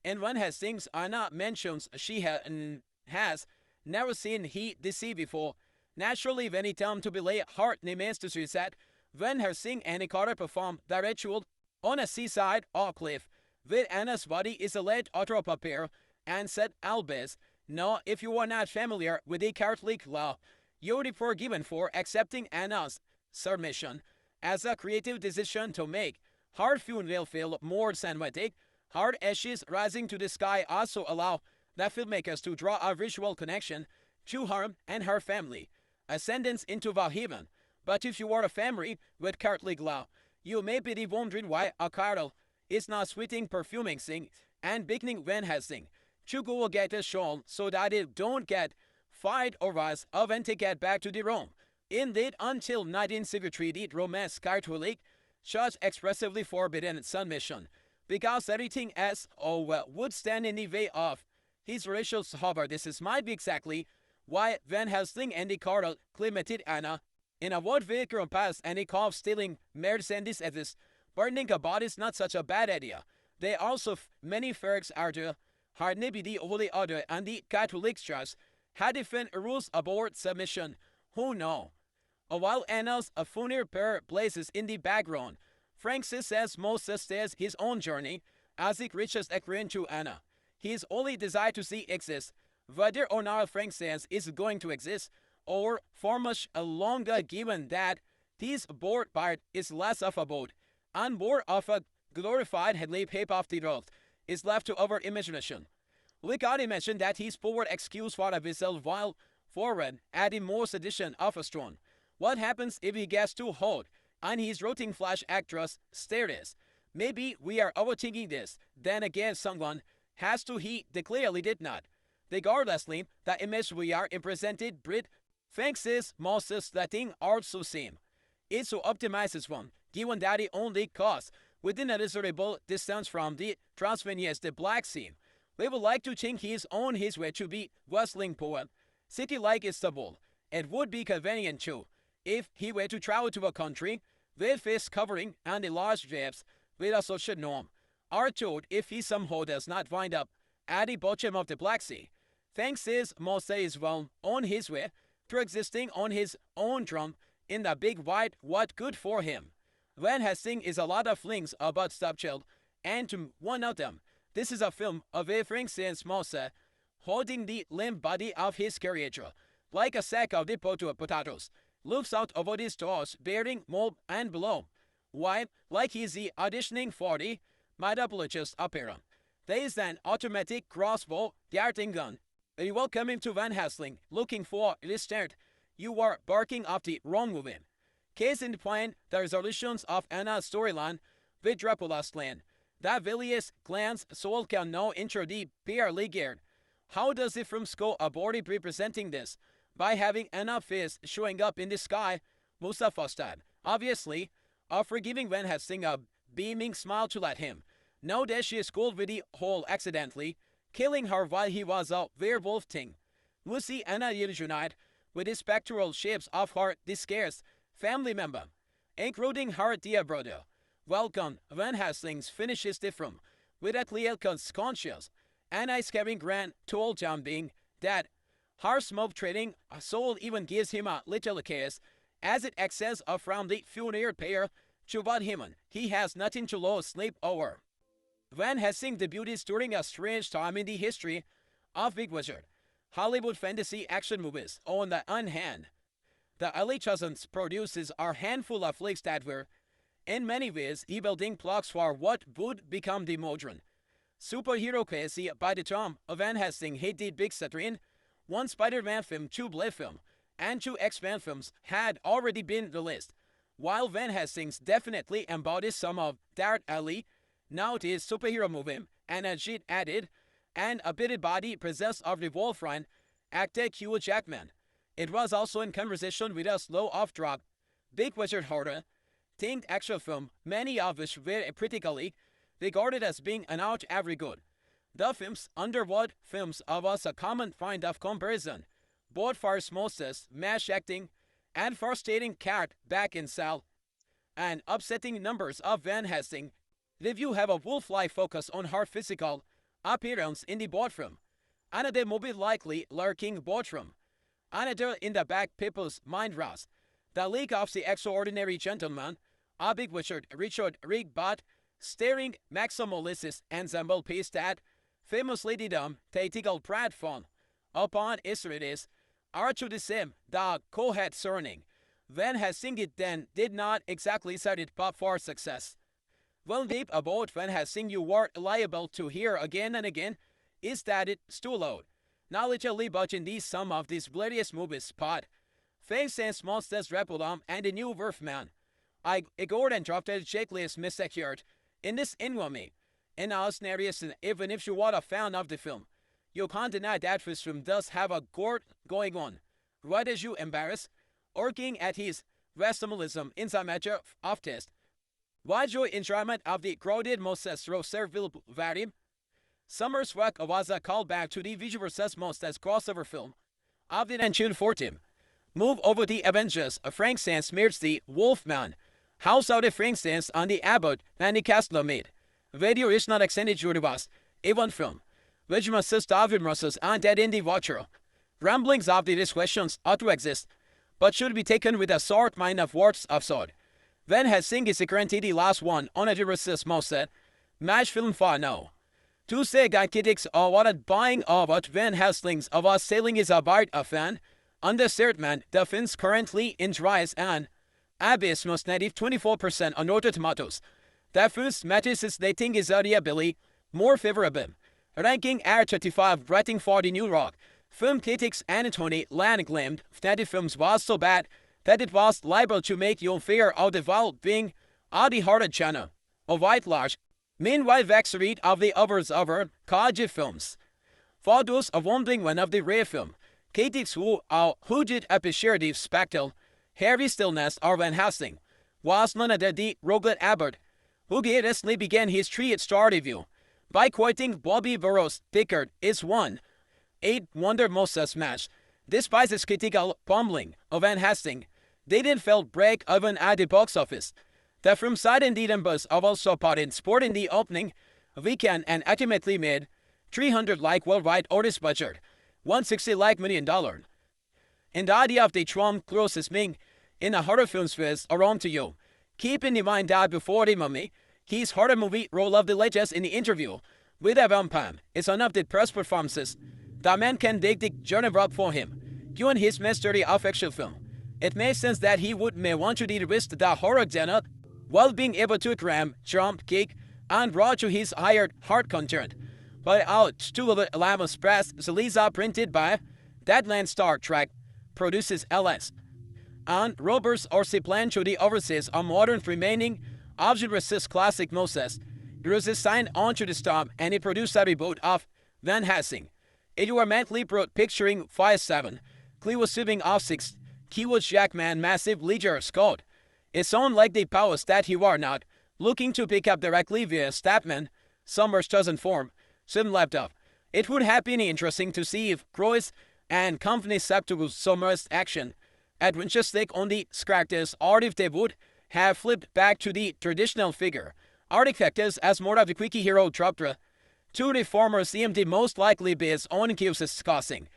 In Van Helsing's Anna mentions she has never seen he deceive before. Naturally, when he told to belay heart remains to suicide, Van Helsing and Carter perform the ritual on a seaside or cliff, where Anna's body is laid out paper and said albes. Now, if you are not familiar with the Catholic law, you'll be forgiven for accepting Anna's submission as a creative decision to make. Her funeral feel more cinematic. Her ashes rising to the sky also allow the filmmakers to draw a visual connection to her and her family, ascendance into Valheaven. But if you are a family with Catholic law, you may be wondering why a Carl is not sweating, perfuming sing, and beginning Van Helsing. Chugo will get a shawl so that it don't get fired or rise of and to get back to the Rome. Indeed, until 1963, the Romance Catholic Church expressively forbidden submission, because everything else would stand in the way of his racial however. This might be exactly why Van Helsing and the Carl climated Anna in a word vehicle past and he called stealing Mercedes as this burning a body is not such a bad idea. There are also many folks out there, hardly the Holy Order and the Catholic Church had different rules about submission. Who know? While Anna's funeral pair places in the background, Francis says Moses says his own journey as he reaches agreeing to Anna. His only desire to see exists, whether or not Frank says is going to exist, or for much longer given that this board part is less of a boat, and more of a glorified headley paper of the earth is left to our imagination. We can imagine that his forward excuse for a vessel while forward at the most edition of a stone. What happens if he gets too hot and his rotting flash actress stares? Maybe we are overthinking this. Then again, someone has to he clearly did not. Regardlessly, the image we are presented Brit thinks is most letting also seem. It so optimizes one, given that it only costs within a reasonable distance from the Transylvania's the Black Sea. We would like to think he is on his way to be Wrestling poet. City like Istanbul, it would be convenient too if he were to travel to a country with face covering and a large drapes with a social norm, are told if he somehow does not wind up at the bottom of the Black Sea. Thanks his Mose is well on his way to existing on his own drum in the big white what good for him. Van Helsing is a lot of things about stepchild, and to one of them, this is a film of a Frankenstein's Mose holding the limp body of his creature, like a sack of the potatoes, looks out over his doors, bearing mold and below, while, like he's the auditioning for the metapologist opera. There is an automatic crossbow darting gun. You welcome him to Van Helsing, looking for this start. You are barking off the wrong movie. Case in point, the resolutions of Anna's storyline with Dracula's clan. That various clans soul can now enter the peer league. How does the film go about representing this? By having Anna face showing up in the sky, Mustafa style. Obviously, after giving Van Helsing a beaming smile to let him know that she is schooled with the whole accidentally, killing her while he was a werewolf thing. We see Anna reunite with the spectral shapes of her disgraced family member, including her dear brother. Welcome, Van Helsing finishes the film with a clear conscience. Anna is carrying grand told John being that her smoke trading soul even gives him a little kiss as it access from the funeral pair to what him. He has nothing to lose sleep over. Van Helsing debuted during a strange time in the history of Big Wizard, Hollywood fantasy action movies. On the one hand, the early 2000s produces a handful of flicks that were, in many ways, rebuilding blocks for what would become the modern superhero crazy by the time Van Helsing hit the big screen. One Spider-Man film, 2 Blade film, and 2 X-Men films had already been released, while Van Helsing definitely embodies some of that early, now it is superhero movie, and a sheet added, and a bitted body possessed of the Wolverine actor Hugh Jackman. It was also in conversation with a slow off-drop, Big Wizard horror, themed action film, many of which were critically regarded as being not every good. The films underwood films of us a common find of comparison, both for osmosis, mash acting, and for stating cat back in cell, and upsetting numbers of Van Helsing. Review have a wolf-like focus on her physical appearance in the boardroom, another movie likely lurking boardroom, another in the back people's mind rust. The League of the Extraordinary Gentleman, a Big Wizard Richard Rigbot, starring Maximalis's ensemble piece that famously did theatrical pride fun upon Israelis are to the same the co-head surning. Van Helsing it then did not exactly set it up for success. Well deep about Van Helsing you were liable to hear again and again is that it's too low. Knowledgeably watching these some of these various movies spot. Face and Monsters Repulum and the New Wolfman. I ignored and dropped a checklist missecured in this infamy. In our scenarios, even if you are a fan of the film, you can't deny that this film does have a gore going on. Right as you embarrass, working at his rationalism in some measure of test. Why your enjoyment of the crowded Moses Roserville vary? Summer's work was a callback to the visual Moses crossover film of the 1914. Move over the Avengers, Frankenstein smears the Wolfman. House of the Frankensteins on the Abbott and the Castler made. Video is not extended to us, even film, which must assist David Russell's undead in the watcher. Ramblings of these questions ought to exist, but should be taken with a sort mind of words of sword. Van Helsing is guaranteed the last one on a resist most set. Match film for no. To say guy critics are what buying of what Van Helsing's of us sailing is about a fan. Under man, the films currently in rise and Abyss most native 24% on Rotten Tomatoes. The first matches is dating is ability more favorable. Ranking R35 rating for the New Rock. Film critics Anthony Land claimed that the film was so bad that it was liable to make you fear of the well-being of the horror genre. A white large. Meanwhile, Vex read of the others over Kaji films. For those of wondering when of the rare film, critics who did appreciate the spectacle, Harry Stillness or Van Helsing, was none other than Robert Abbott, who recently began his 3-star review by quoting Bobby Burrows' Pickard is one 8 Wonder Moses match Despite his critical pummeling of Van Helsing, they didn't feel break even at the box office. The film side indeed and buzz of also part in sport in the opening weekend and ultimately made 300 like worldwide orders budget, 160 like $1 million. And the idea of the Trump closest being in a horror film is around to you. Keep in mind that before the Mummy, his horror movie role of the latest in the interview with a vampire is one of the press performances. The man can dig the genre up for him. Given his mastery of action film, it makes sense that he may want to de-risk the horror genre while being able to cram, jump, kick, and draw to his higher heart content. But out to the Alamos Press, Zelisa printed by Deadland Star Trek produces LS. And Roberts also plan to the overseas on modern remaining object resist classic Moses. There is a sign onto the stop and it produced a reboot of Van Helsing. It were mentally picturing 5'7", Cleo sitting off 6, Keyword Jackman massive leisure Scott. It sounds like the powers that he were not looking to pick up directly via Statman, Summers doesn't form, Sim left up. It would have been interesting to see if Croix and company substitute Summers action adventures take on the characters or if they would have flipped back to the traditional figure. Artifactors as more of the quickie hero dropped to the former CMD most likely based on Q's causing.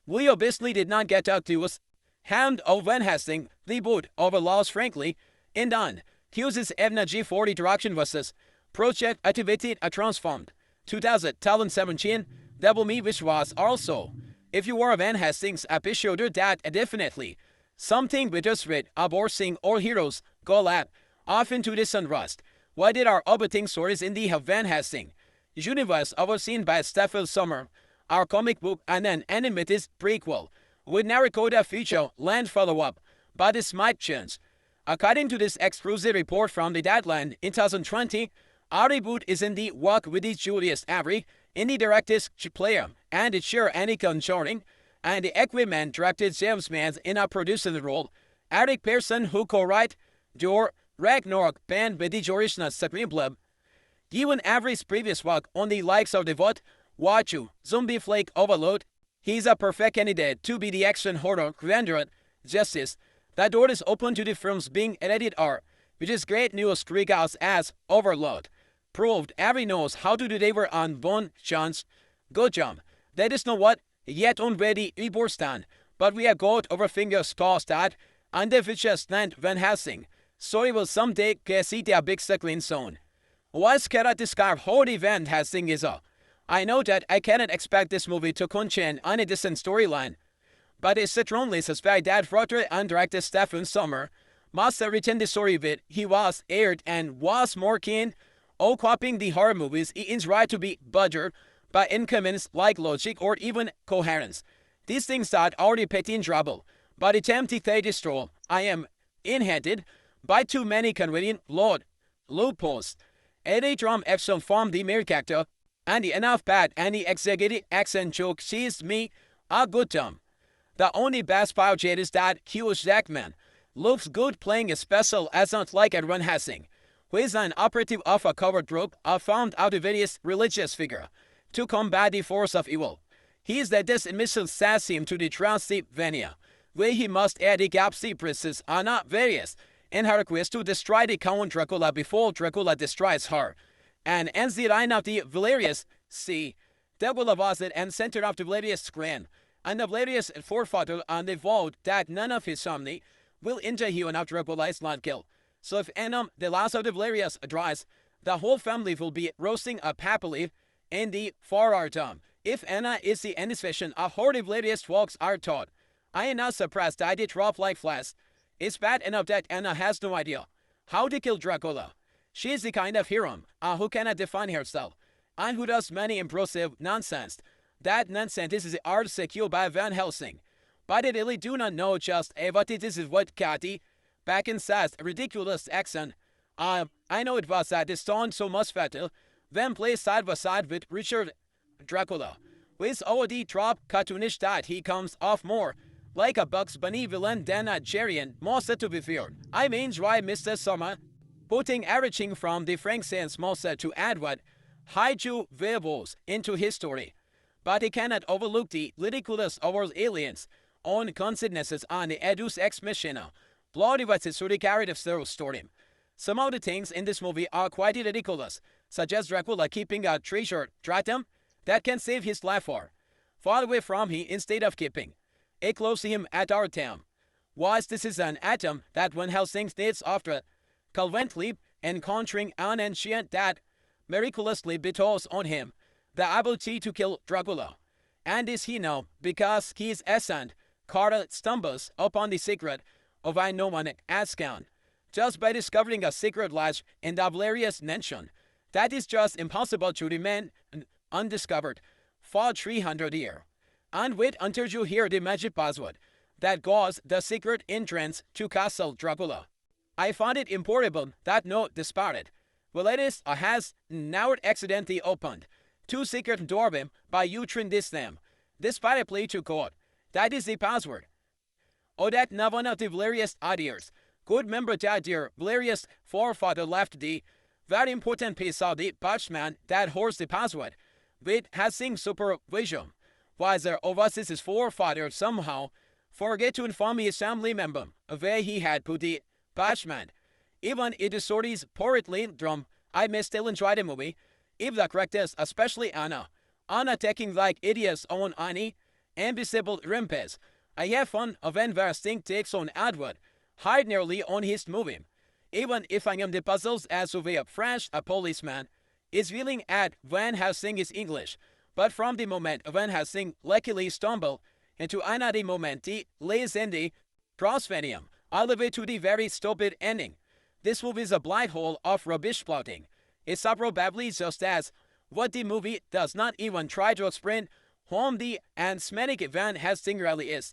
We obviously did not get out to us hand of Van Helsing, the boot over loss frankly, in done. Q's Evna G40 direction versus project activated a transformed 2017 Devil Me which was also, if you were a Van Helsing's episode that definitely something bittersweet about seeing all heroes go lab off into the sunrust. Why did our orbiting stories in the Van Helsing universe overseen by Stephen Sommer, our comic book and an animated prequel, with Narracoda feature land follow-up, but this might change. According to this exclusive report from the Deadline in 2020, our reboot is in the work with the Julius Avery in the director's player and the chair Annie Conjuring and the Equipment directed James Mann in a producing role. Eric Pearson who co-write Jor Ragnarok band with the original screenplay. Given Avery's previous work on the likes of the What, Wachu, Zombie Flake Overload, he's a perfect candidate to be the action horror rendered justice. That door is open to the films being edited R, which is great news regards as Overload. Proved Avery knows how to deliver on Bon Chance. Good job. That is not what yet already Iborstan, but we are got over fingers crossed that under which just land Van Helsing. So we will someday see their big circling zone. Whilst cannot describe how the Van Helsing is I know that I cannot expect this movie to contain any decent storyline, but it's strongly suspect that writer and director Stephen Sommer must have written the story with he was aired and was more keen on copying the horror movies he is right to be budgeted by inconvenience like logic or even coherence. These things are already petty in trouble, but attempt to take this role, I am inhibited by too many convenient loopholes. Eddie Drum action from the mere character, and the enough bad and the executive accent joke sees me a good time. The only best part yet is that Hugh Jackman looks good playing a special as not like Van Helsing, who is an operative of a covert group found out of various religious figure to combat the force of evil. He is that this mission sends him to the Transylvania, where he must add the Gapsy princess Anna various in her quest to destroy the Count Dracula before Dracula destroys her, and ends the line of the Valerius C. Dracula was it and center of the Valerius screen, and the Valerius forefather on the vote that none of his family will injure him enough Dracula's land kill. So if Enum, the last of the Valerius, dies, the whole family will be roasting up happily in the Forartum. If Anna is the anticipation of how the Valerius folks are taught, I am not surprised that it dropped like flash. It's bad enough that Anna has no idea how to kill Dracula. She is the kind of hero who cannot define herself, and who does many impressive nonsense. That nonsense is the art secured by Van Helsing. But they really do not know just what it is what Cathy back in says ridiculous accent. I know it was that this song so much fatal, then plays side by side with Richard Dracula. With already drop cartoonish that he comes off more like a Bugs Bunny villain than a Jerian, more set to be feared. I mean, try Mr. Summer, putting everything from the Frankenstein small set to add what Haiju werewolves into his story. but he cannot overlook the ridiculous over aliens on consciousnesses on the Deus Ex Machina. Plot devices to the character story. Some of the things in this movie are quite ridiculous, such as Dracula keeping a treasure atom that can save his life far away from him instead of keeping it close to him at our time. Whilst this is an atom that Van Helsing needs after conveniently encountering an ancient that miraculously bestows on him the ability to kill Dracula. And this he know because his essence Carter stumbles upon the secret of a no one as Count, just by discovering a secret lodge in the Valerius mansion that is just impossible to remain undiscovered for 300 years. And wait until you hear the magic password that guards the secret entrance to Castle Dracula. I found it important that no disparate. Well, it is has now accidentally opened two secret doorways by using this name, despite a play to code. That is the password. Oh, that none of the Valerius ideas could remember that their Valerius forefather left the very important piece of the parchment that holds the password, with Helsing supervision, while their overseas forefather somehow forget to inform his family member of where he had put the parchment. Even if the stories poorly drawn, I may still enjoy the movie, if the characters, especially Anna taking like idiots on Annie, invisible rampage. I have fun when Van Helsing takes on Edward, hide nearly on his movie. Even if I am the puzzles as a way of French, a policeman is willing at Van Helsing is English, but from the moment Van Helsing luckily stumble into another moment he lays in the prosphenium, all the way to the very stupid ending. This movie is a blind hole of rubbish plotting. It's probably just as what the movie does not even try to explain whom the enigmatic Van Helsing really is.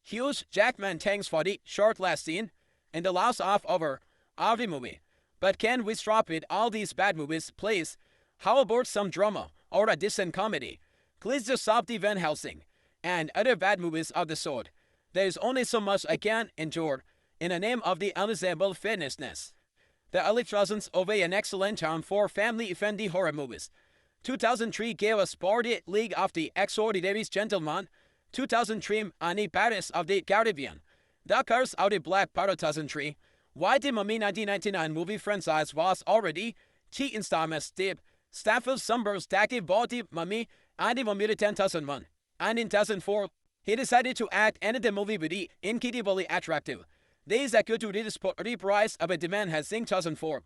Huge Jackman thanks for the short last scene and the loss of the movie. But can we stop it all these bad movies, please? How about some drama or a decent comedy? Please just stop the Van Helsing and other bad movies of the sort. There is only so much I can endure in the name of the unreasonable fairness. The early 2000s away an excellent time for family-friendly horror movies. 2003 gave us Party League of the Extraordinary Gentlemen. 2003 Annie Paris of the Caribbean. The Curse of the Black Pearl 2003. Why the Mummy 1999 movie franchise was already key installments deep. Stafford Summers Tacky Body Mummy and the Mummy 2001. And in 2004, he decided to act in the movie with the incredibly attractive. These are good to reprise of a demand has seen 2004.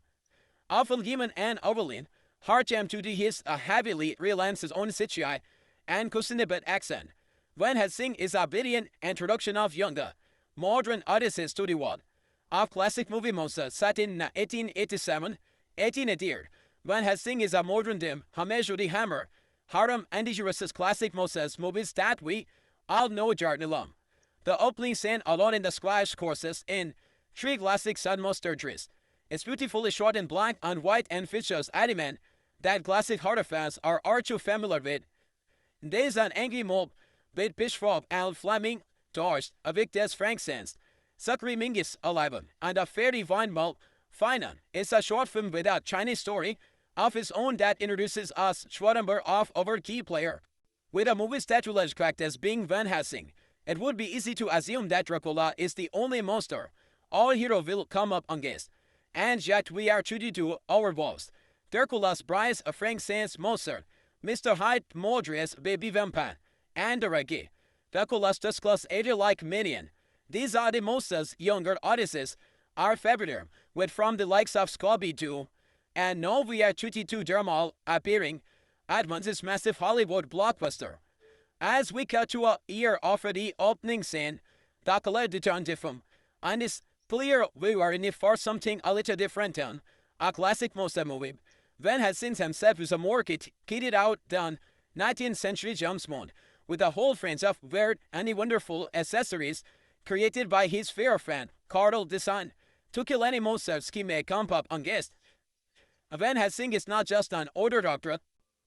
Awful Demon and Overlin, hard jam to his heavily relents his own situation and questionable accent. Van Helsing is a brilliant introduction of younger, modern artists to the world. Of classic movie monsters set in 1887, 1880. Van Helsing is a modern dim homage to the Hammer, Harem and the Jurassic classic monsters movies that we all know journalism. The opening scene alone in the splash courses in three classic sun monsters. It's beautifully shot in black and white and features element that classic horror fans are all too familiar with. There's an angry mob with pitchfork and flaming torch, a victor's Frankenstein, screaming is alive, and a fairy vine mob. Finan is a short film with a Chinese story of its own that introduces us to a number of our key player. With a movie statuette characters being Van Helsing, it would be easy to assume that Dracula is the only monster our hero will come up against, and yet we are treated to our wolves. Dracula's Bryce, a Frankenstein's monster, Mr. Hyde, Mordred's baby vampire, and the Reggae. Dracula's Tuscal's alien-like minion. These are the monsters younger audiences are familiar with from the likes of Scooby-Doo, and now we are treated to Dermal appearing at once's massive Hollywood blockbuster. As we cut to a year after the opening scene, Dracula returned to film, and it's clear we were in it for something a little different than a classic monster movie. Van Helsing himself is a more kitted out than 19th century James Bond, with a whole range of weird and wonderful accessories created by his fair friend, Carl Design, to kill any monsters he may come up against. Van Helsing is not just an older doctor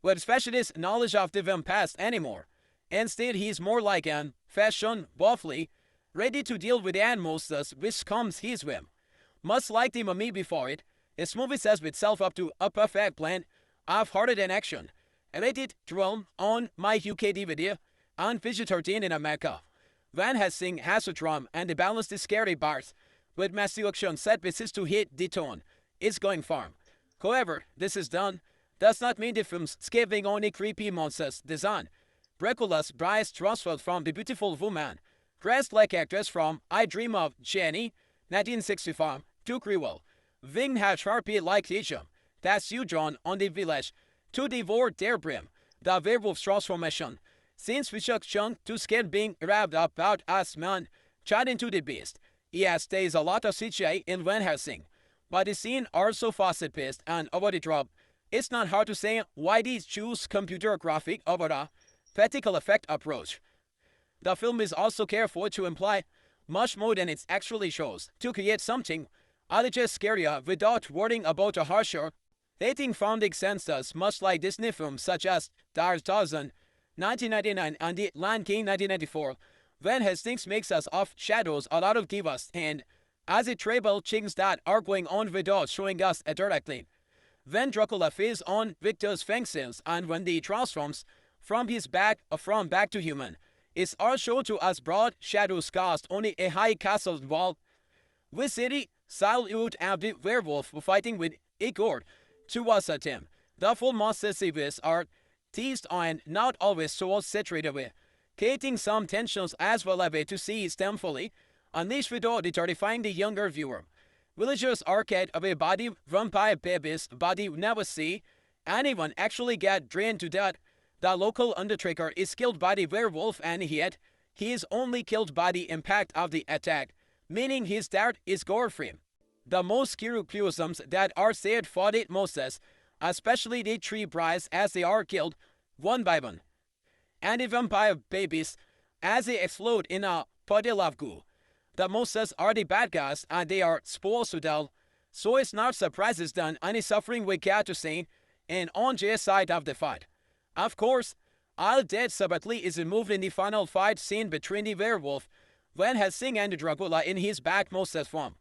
with specialist knowledge of the film past anymore. Instead, he's more like an fashion buffly, ready to deal with the animals which comes his way. Much like the Mummy before it, this movie sets itself up to a perfect plan of horror and action. Rated Drone on my UK DVD and PG-13 in America. Van Helsing has a drum and a balanced scary bars, with massive action set pieces to hit the tone. It's going far. However, this is done does not mean the film's skipping only creepy monsters design. Dracula's Bryce transferred from the beautiful woman, dressed like actress from I Dream of Jenny, 1965, to Crewell. Winged had sharpie like teacher, that's you John on the village, to devour their brim, the werewolf's transformation. Since we shook chunk to skin being wrapped up out as man, chat into the beast. Yes, there is a lot of CGI in Van Helsing, but the scene are so fast-paced and over the top, it's not hard to say why these choose computer graphic over a practical effect approach. The film is also careful to imply much more than it actually shows, to create something a little scarier without worrying about a harsher rating founding senses, much like Disney films such as Tarzan 1999 and The Lion King 1994. Van Helsing makes us of shadows a lot of give us, and as it tribal things that are going on without showing us directly. When Dracula feeds on Victor's fangs and when he transforms from back to human, it's all shown to us broad shadows cast only a high castle wall. With city salute and the werewolf fighting with Igor towards at him. The full monster series are teased and not always so saturated with, creating some tensions as well as to see them fully, unleashed without terrifying the younger viewer. Villagers arcade of a body vampire baby's body never see anyone actually get drained to death. The local undertaker is killed by the werewolf and yet he is only killed by the impact of the attack, meaning his death is gore-free. The most curiousums that are said for the monsters, especially the three brides as they are killed one by one, and the vampire babies as they explode in a puddle of goo. The monsters are the bad guys and they are supposed to die, so it's not surprises done any suffering we get to see and on their side of the fight. Of course, all dead separately is removed in the final fight scene between the werewolf, Van Helsing and Dracula in his back monster's form,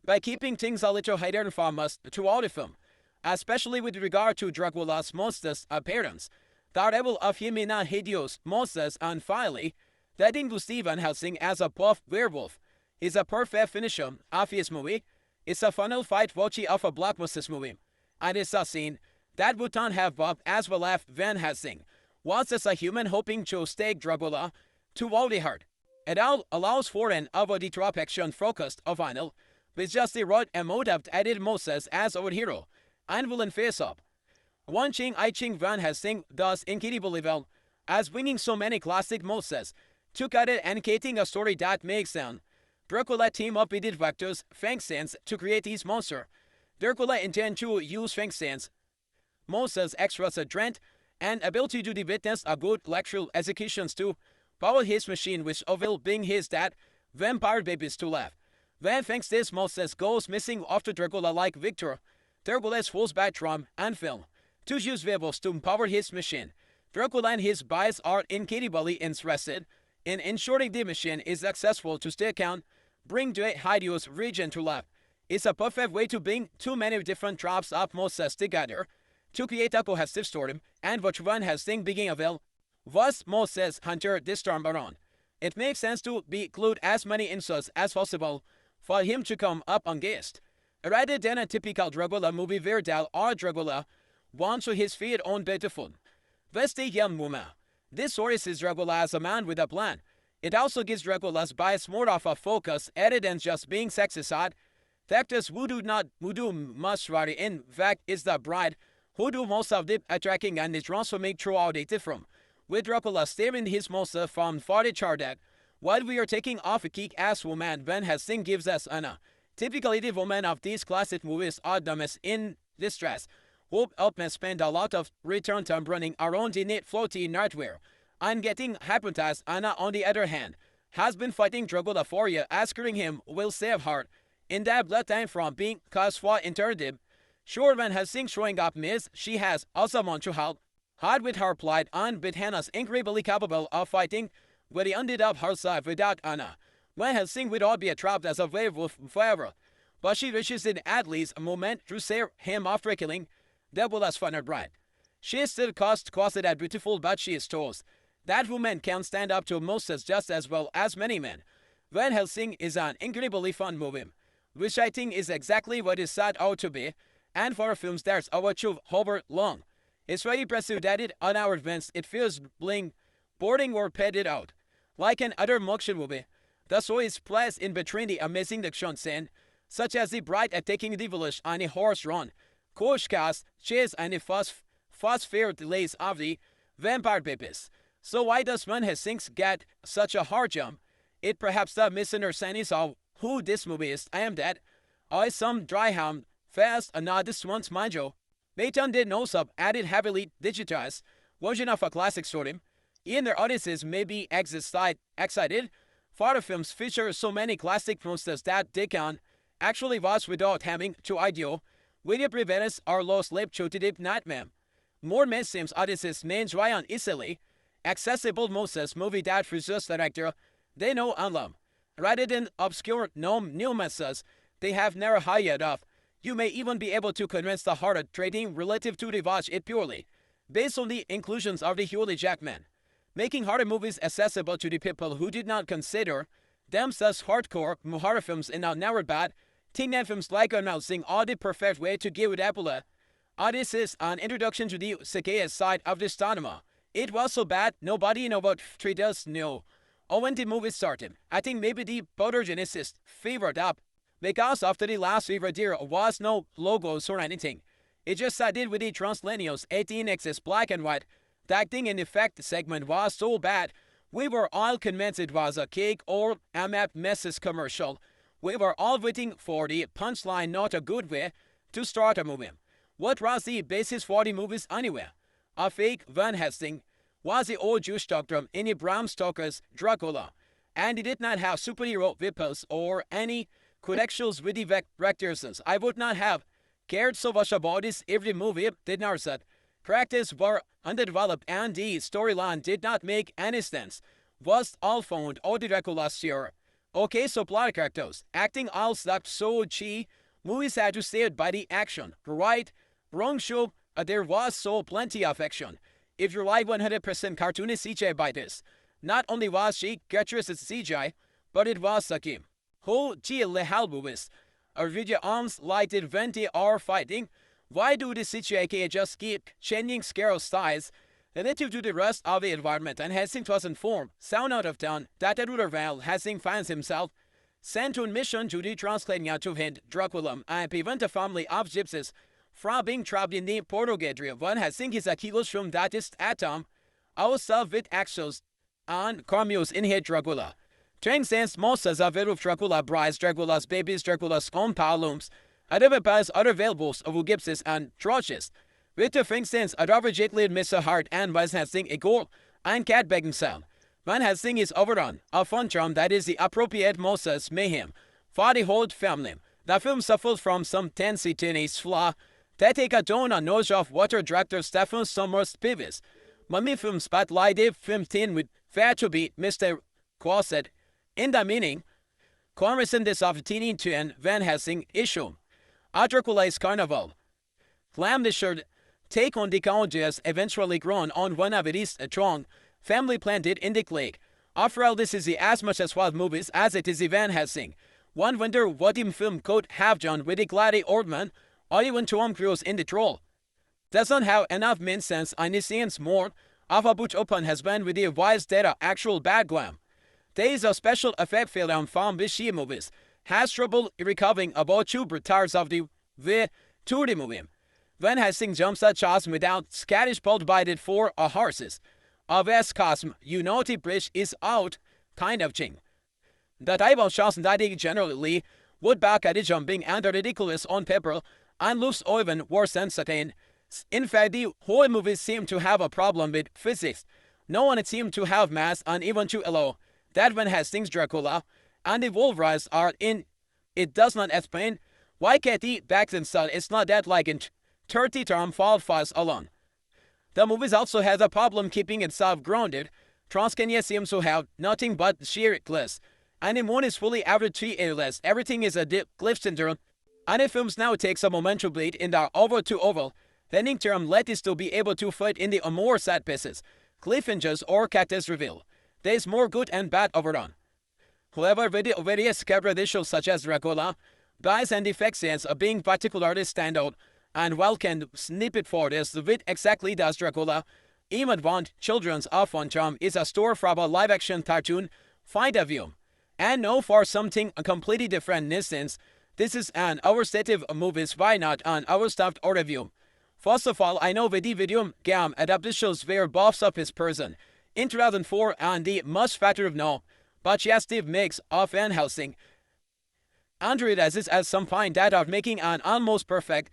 by keeping things a little hidden from us throughout the film, especially with regard to Dracula's monster's appearance, the level of him in a hideous monsters, and finally, letting to see Van Helsing as a buff werewolf is a perfect finisher of his movie. It's a final fight worthy of a blockbuster movie, and it's a scene that would not have Bob as well as Van Helsing, was as a human hoping to stake Dracula to all the heart. It all allows for an over-the-top action focused of vinyl, with just the right amount of added monsters as our hero, and villain face-up. One thing I think Van Helsing does incredibly well, as bringing so many classic monsters, together and creating a story that makes sense. Dracula team up with the vectors Frankenstein to create these monsters. Dracula intend to use Frankenstein's monsters' extra strength and ability to witness a good lectural executions to power his machine, which will bring his dead vampire babies to life. When Frankenstein's monsters goes missing after Dracula like Victor, Dracula falls back drum and film to use werewolves to power his machine. Dracula and his bias are incredibly interested in ensuring the machine is successful to stay count, bring the hideous region to life. It's a perfect way to bring too many different tropes of monsters together to create a cohesive story, and what Van Helsing being available was monsters hunter this time around. It makes sense to include as many insults as possible for him to come up on guest, rather than a typical Dracula movie where Dal or Dracula wants to his feet on beautiful. That's the young woman. This story sees Dracula as a man with a plan. It also gives Dracula's bias more of a focus other than just being sexicide. Factors who do much vary. In fact, is the bride who do most of the attacking and is transforming throughout the film, with Dracula steering his monster from far the chart. While we are taking off a kick-ass woman, Van Helsing gives us Anna. Typically, the women of these classic movies are dumbest in distress, who often spend a lot of return time running around the neat floaty nightwear, and getting hypnotized. Anna, on the other hand, has been fighting Dracula for years, asking him will save her in that blood time from being cast for eternity. Sure, Van Helsing showing up miss, she has also want to help, hard with her plight, and with Hannah's incredibly capable of fighting, where he ended up herself without Anna. Van Helsing would all be trapped as a werewolf forever, but she reaches in at least a moment to save him after killing Dracula's final bride. She is still costed as beautiful, but she is toast. That woman can stand up to monsters just as well as many men. Van Helsing is an incredibly fun movie, which I think is exactly what it set out to be, and for a film that's over 2 hours long. It's very impressive that it on our events it feels boring or padded out. Like an other motion movie, the story is placed in between the amazing action scene, such as the bride attacking the village on a horse run, coach cast, chase and the fast-fair delays of the vampire babies. So why does Van Helsing get such a hard jump? It perhaps the misunderstandings of who this movie is. I am that. I some dry ham fast and not this one's mind you. Mayton did no sub added heavily digitized version of a classic story. In their audiences may be excited. For the films feature so many classic monsters that they can actually watch without having to ideal. Video prevents our lost sleep to the deep nightmare. More mainstream audiences may enjoy an easily accessible monsters movie that features director they know and love. Rather than obscure new monsters they have never heard of. You may even be able to convince the hard trading relative to the watch it purely, based on the inclusions of the Hugh Jackman, making horror movies accessible to the people who did not consider themselves hardcore horror films in a never bad. Teen films like announcing all the perfect way to give Dracula. This is an introduction to the Sakae's side of the cinema. It was so bad nobody in about 3 days knew. Or when the movie started, I think maybe the photogenesis favored up. Because after the last fever there was no logos or anything. It just started with the Translennials 18x's black and white. The acting and effect segment was so bad, we were all convinced it was a cake or AMAP Messes commercial. We were all waiting for the punchline, not a good way to start a movie. What was the basis for the movies anyway? A fake Van Helsing was the old Jewish doctor in the Bram Stoker's Dracula, and he did not have superhero weapons or any credentials with the vectors. I would not have cared so much about this if the movie did not set. Characters were underdeveloped and the storyline did not make any sense. Was all found all the Dracula's year. Okay, so plot characters. Acting all sucked so cheap. Movies had to stay it by the action. Right? Wrong show. There was so plenty of action. If you like 100% cartoonist CGI by this. Not only was she treacherous as CGI, but it was sucky. Who lehal movies. Our video arms lighted when they are fighting. Why do the CGI just keep changing scale styles relative to the rest of the environment? And Helsing was informed, sound out of town, that Gabriel Van Helsing finds himself sent on mission to the Transylvania to hit Dracula and prevent a family of gypsies from being trapped in the Portugal. Van Helsing is a kilo from that is atom, also with actions and cameos in hit Dracula. Transcends monsters of werewolf Dracula brides, Dracula's babies, Dracula's compounds, other variables of gypsies and trashes. With the Frankensteins, adorably Mr. Hart and Van Helsing a goal and cat begging sound. Van Helsing is overrun, a fun charm that is the appropriate monsters mayhem for the whole family. The film suffers from some tendency flaw that take a tone on nose of water director Stephen Sommers' previous. Mummy film spotlighted 15 with fair to be Mr. Quasset. In the meaning, comparison this of teeny to an Van Helsing issue. A Dracula's Carnival. Clam the shirt take on the colleges eventually grown on one of its strong family planted in the clique. After all, this is as much as wild movies as it is the Van Helsing. One wonder what the film could have done with the Gladys Ordman or even Tom Cruise in the Troll. Doesn't have enough main sense and it seems more of a butch open has been with the wise data actual bad glam. There is a special effect film from Vichy movies. Has trouble recovering about 2 tires of the to the movie. Van Helsing jumps at shots without Scottish pulled by the 4 horses. A vast cosm, you know the bridge is out, kind of ching. The type of shots that he generally would back at it jumping and the ridiculous on paper and looks even worse than certain. In fact, the whole movie seemed to have a problem with physics. No one seemed to have mass and even to allow that Van Helsing's Dracula and the Wolverines are in. It does not explain why Katie Baxton is not that like in 30 term fall fast alone. The movie also has a problem keeping itself grounded. Transylvania seems to have nothing but sheer cliffs, and the moon is fully average 3 airless. Everything is a cliff syndrome, and the films now takes a momentum bleed in the over to oval. The ending term let is to be able to fit in the more set pieces, cliffhangers or characters reveal. There's more good and bad overall. However, various character issues such as Dracula, bias and defections are being particularly standout, and well can snippet for this with exactly does Dracula. Even want children's fun charm is a store from a live-action cartoon, find a view. And no for something completely different in instance, this is an overstated movies, why not an overstuffed or review. First of all, I know the video game adaptations were both of his person. In 2004 and the most factor of no, but yes, Steve mix of Van Helsing. Andrew does this as some find that of making an almost perfect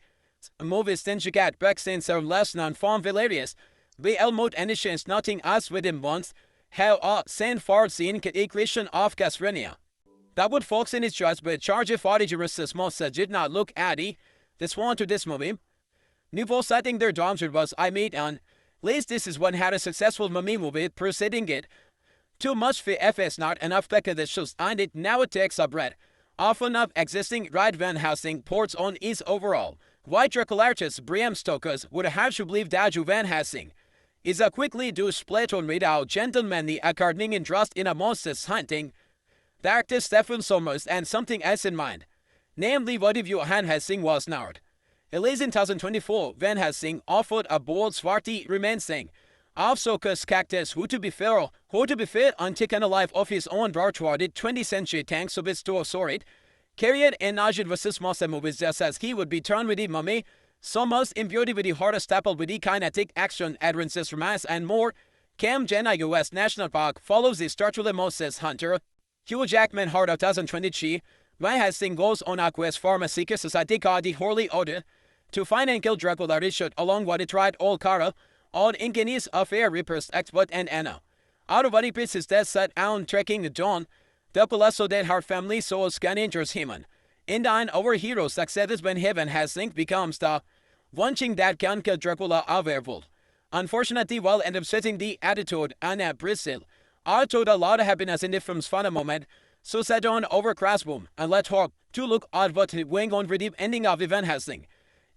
movie since you get back since are less known from hilarious. The Elmwood initiates nothing as with him once, how a sent for scene equation of Casrenia. That would folks in his choice, but charge of audiences most did not look addy. This one to this movie. Nouveau setting their drums was I made on. Least this is one had a successful mummy movie preceding it. Too much for FS not enough that shows and it now it takes a bread. Often of existing right Van Helsing ports on is overall. White Dracularchus Bram Stoker's would have to believe that Van Helsing is a quickly do split on read out gentlemanly according interest in a monster's hunting. The actor Stephen Sommers and something else in mind. Namely what if you Van Helsing was not. At least in 2024, Van Helsing offered a bold swarty romancing of Stoker's cactus who to be fair and taken alive of his own broad-throated 20th century tanks of its to sorted. Carried in Najid vs. Monster movies just as he would be turned with the mummy, Sommers imbued with the horror staple with the kinetic action advances romance and more. Cam Jenna US National Park follows the structural Moses Hunter. Hugh Jackman Heart of 2023. Van Helsing goes on a quest for a secret society called the Holy Order to find and kill Dracula Richard along with the tried old Carl on ingenious affair Reaper's expert and Anna. Out of what he his death set on trekking the dawn, Dracula so that her family souls can injure human. In the end, our hero succeeds when Van Helsing becomes the one thing that can kill Dracula a werewolf. Unfortunately, while end up setting the attitude and Brazil, I told a lot of happiness in the film's final moment, so sat on over Crossboom and let her to look at what going on with the ending of the Van Helsing.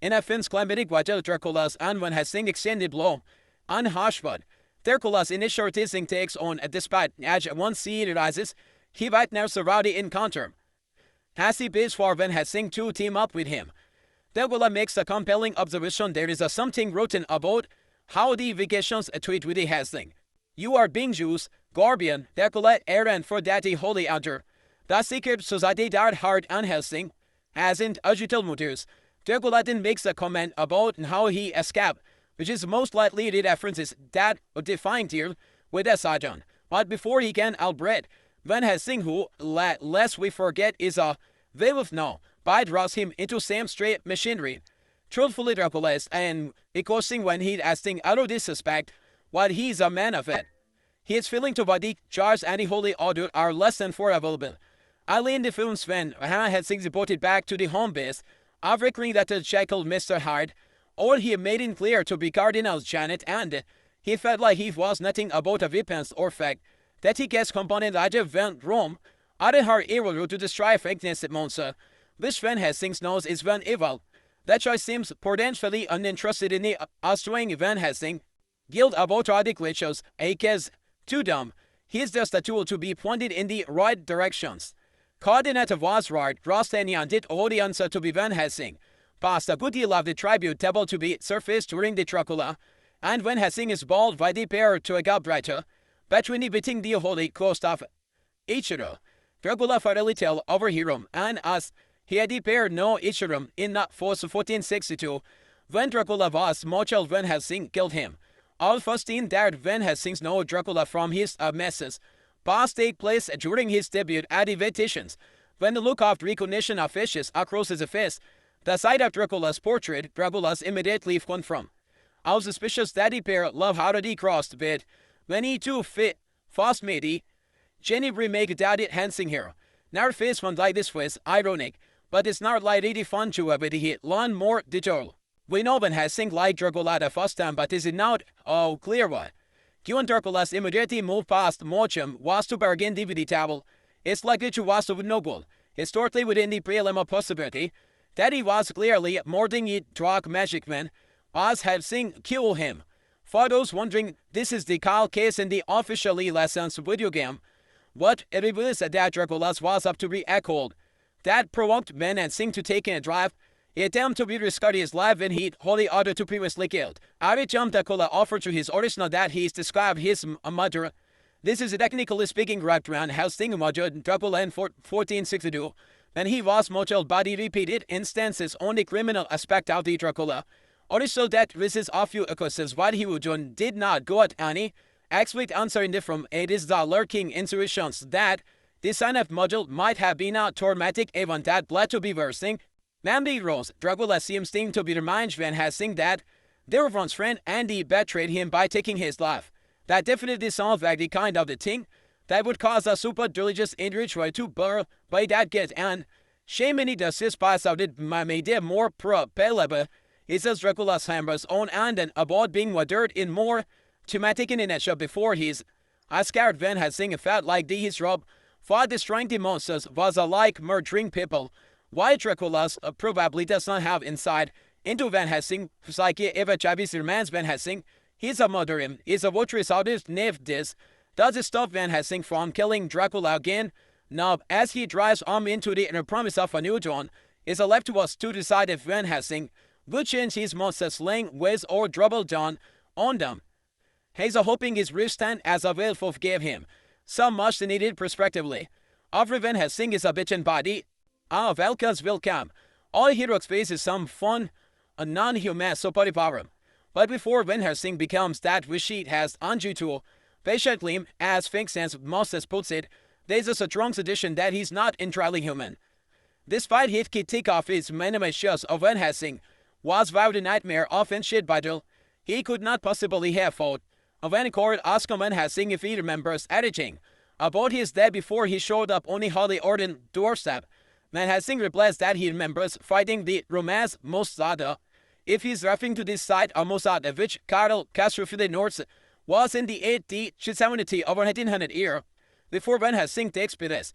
In a film's climatic watch Dracula's and Van Helsing extended blow on Harshwood. Dracula's initial teasing takes on despite as one scene rises, he right now a rowdy encounter. Has he bids for Van Helsing to team up with him. Dracula makes a compelling observation there is something written about how the vacations treat with the Helsing. You are being Jews, Gorbian, Dracula, errand for that holy altar. The secret society that hard and Helsing hasn't agital motives. Dracula then makes a comment about how he escaped, which is most likely the references that defined here with a Satan. But before he can outbreed, Van Helsing, who, lest we forget, is a werewolf now, by draws him into same straight machinery. Truthfully, Dracula is and causing when he asking out of disrespect, while he's a man of it. He is feeling to body charge and the holy order are less than for available. Early in the films when Van Helsing reported back to the home base, after recalling that the shackled Mr. Hyde, or he made it clear to be Cardinal Janet and he felt like he was nothing about a weapons or fact that he gets component either Van Rome, out of her evil to destroy frankness monster, which Van Helsing knows is Van evil. That choice seems potentially uninterested in the destroying Van Helsing. Guilt about all the glitches, Akes, too dumb. He is just a tool to be pointed in the right directions. Coordinate was right, Rostanian did all the answer to be Van Helsing. Past a good deal of the tribute table to be surfaced during the Dracula, and Van Helsing is bald by the pair to a Galbraiter, between the beating the holy coast of Ichiro. Dracula finally tell our hero, and us, he had the pair no Ichirum in that force 1462, when Dracula was Mochel Van Helsing killed him. All first in that Van Helsing's know Dracula from his messes. Past take place during his debut at the Vetitions, when the look of recognition of fishes across his face, the sight of Dracula's portrait, Dracula's immediately confront. How suspicious that the pair love how he crossed bit, when he too fit, fast matey. Jenny remake Daddy Helsing here. Now face one like this was ironic, but it's not like really fun to have it hit learn more detail. We know Van Helsing like Dracula the first time, but is it not clear what? Given Dracula's immediately move past Mochum was to bargain DVD table. It's likely to was with no goal. Historically within the prelim of possibility, that he was clearly more than a drug magic man, Van Helsing kill him. For those wondering, this is the Kyle case in the officially licensed video game. What it reveals that Dracula was up to be echoed. That provoked Van Helsing to take in a drive. He attempted to rescue his life when he wholly ordered to previously killed. Every time Dracula offered to his original that he described his murder. This is technically speaking correct. Van Helsing murdered Dracula in 1462. When he was murdered by the repeated instances on the criminal aspect of the Dracula. Also that raises a few questions what he would do did not go at any. Explicit answer in from it is the lurking intuitions that this sign of murder might have been a traumatic event that led to be worsening. Namely Rose, Dracula seems to be remind Van Helsing that they were once friend and he betrayed him by taking his life. That definitely sounds like the kind of the thing that would cause a super religious individual to burn by that get and shaming the suspicions of it made them more probable. It says Dracula's hammers on and about being murdered in more thematic in nature before his. I scared Van Helsing felt like his job for destroying the monsters was like murdering people. Why Dracula's probably does not have insight into Van Helsing psyche ever Chavis remains Van Helsing. He's a murderer. He's a voice out his nave this. Does it stop Van Helsing from killing Dracula again? Now, as he drives on into the inner promise of a new dawn, it's left to us to decide if Van Helsing will change his monsters slaying ways or double down on them. He's hoping his wriststand as a werewolf gave him so much needed prospectively. After Van Helsing is a bitchin' body, our Velkas will come. All heroes faces some fun, a non-human superpower. But before Van Helsing becomes that which he has unto, patiently, as Frankenstein's monsters puts it, there's a strong suggestion that he's not entirely human. Despite his critique of his many shows of Van Helsing was vowed a nightmare of a shit battle, he could not possibly have fought. Van Court asked Van Helsing if he remembers anything about his death before he showed up on the Holy Orden doorstep. Van Helsing replies that he remembers fighting the Romance Mossada. If he's referring to this site of Mossada, which Karl Castrofield North was in the 1870 of 1900 year, before Van Helsing takes place.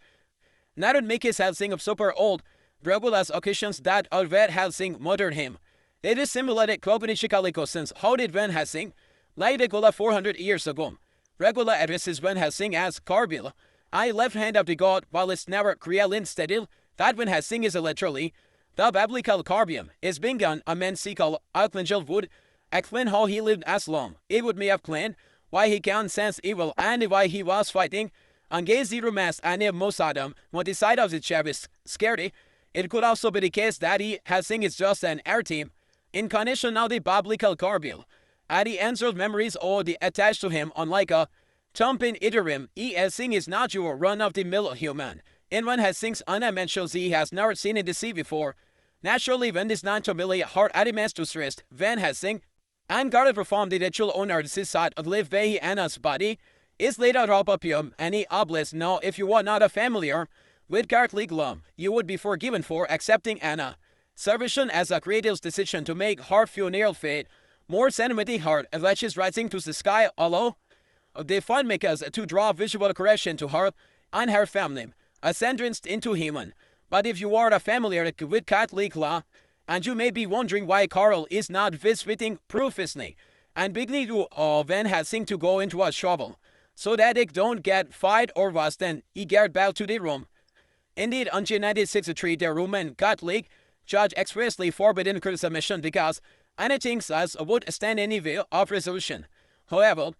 Now to make his Helsing of super old, Dracula's occasions that of Van Helsing murdered him. It is simulated Klopinichikaliko since how did Van Helsing, like Dracula 400 years ago. Dracula addresses Van Helsing as Gabriel, I left hand of the god, while it's never Krielin steadil, that Van Helsing is literally, the biblical Carbium is being a man seekal Archangel would explain how he lived as long. It would may have planned why he can sense evil and why he was fighting against the romance and the Mossadam on the side of the Chavis scary. It could also be the case that he Helsing is just an air team incarnation of the biblical Carbiel. And the answered memories or the attached to him unlike a thumping iterim. Helsing is not your run-of-the-mill human. In Van Helsing's undimensions he has never seen in the sea before. Naturally, when this non-familiar heart adamants to stressed, Van Helsing, and God performed the ritual on Earth's side of live Vehi Anna's body, is later up him, and he obelisk. Now, if you are not a familiar with Catholic law, you would be forgiven for accepting Anna. Salvation as a creative decision to make her funeral fate more sentimental heart alleges rising to the sky, although they find makers to draw visual correction to her and her family, ascendance into human. But if you are a familiar with Catholic law, and you may be wondering why Carl is not visiting profusely, and beginning to Van Helsing to go into a shovel, so that they don't get fight or worse than he get back to the room. Indeed, until 1963, the Roman Catholic judge expressly forbidden criticism because anything such would stand in the way of resolution. However,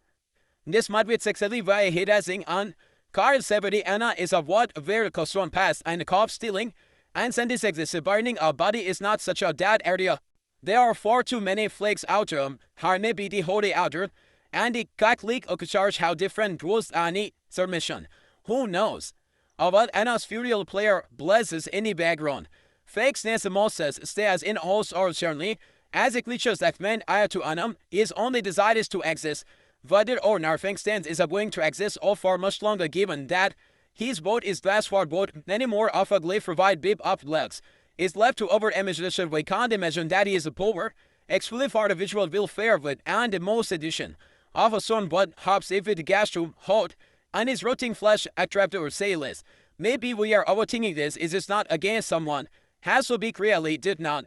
this might be successfully via hitting on Carl Sebedy Anna is of what very custom past and cop stealing and sentence exists. Burning a body is not such a dead area. There are far too many flakes out there, her may be the holy outer, and the Catholic charge how different rules any submission. Who knows? About Anna's funeral player blesses in the background. Fakes Moses stays in house or certainly, as it cliches that man ayah to Anam is only desires to exist. Whether or not Frankenstein is going to exist or for much longer given that his boat is glass for boat many more of a glyph provide bib up legs. Is left to over imagination we can't imagine that he is a poor, exclusively for the visual will fare with and the most edition of a son but hops if it gastrum hot and his rotting flesh attractive or sailors. Maybe we are overthinking this is it's not against someone, has to be clearly did not.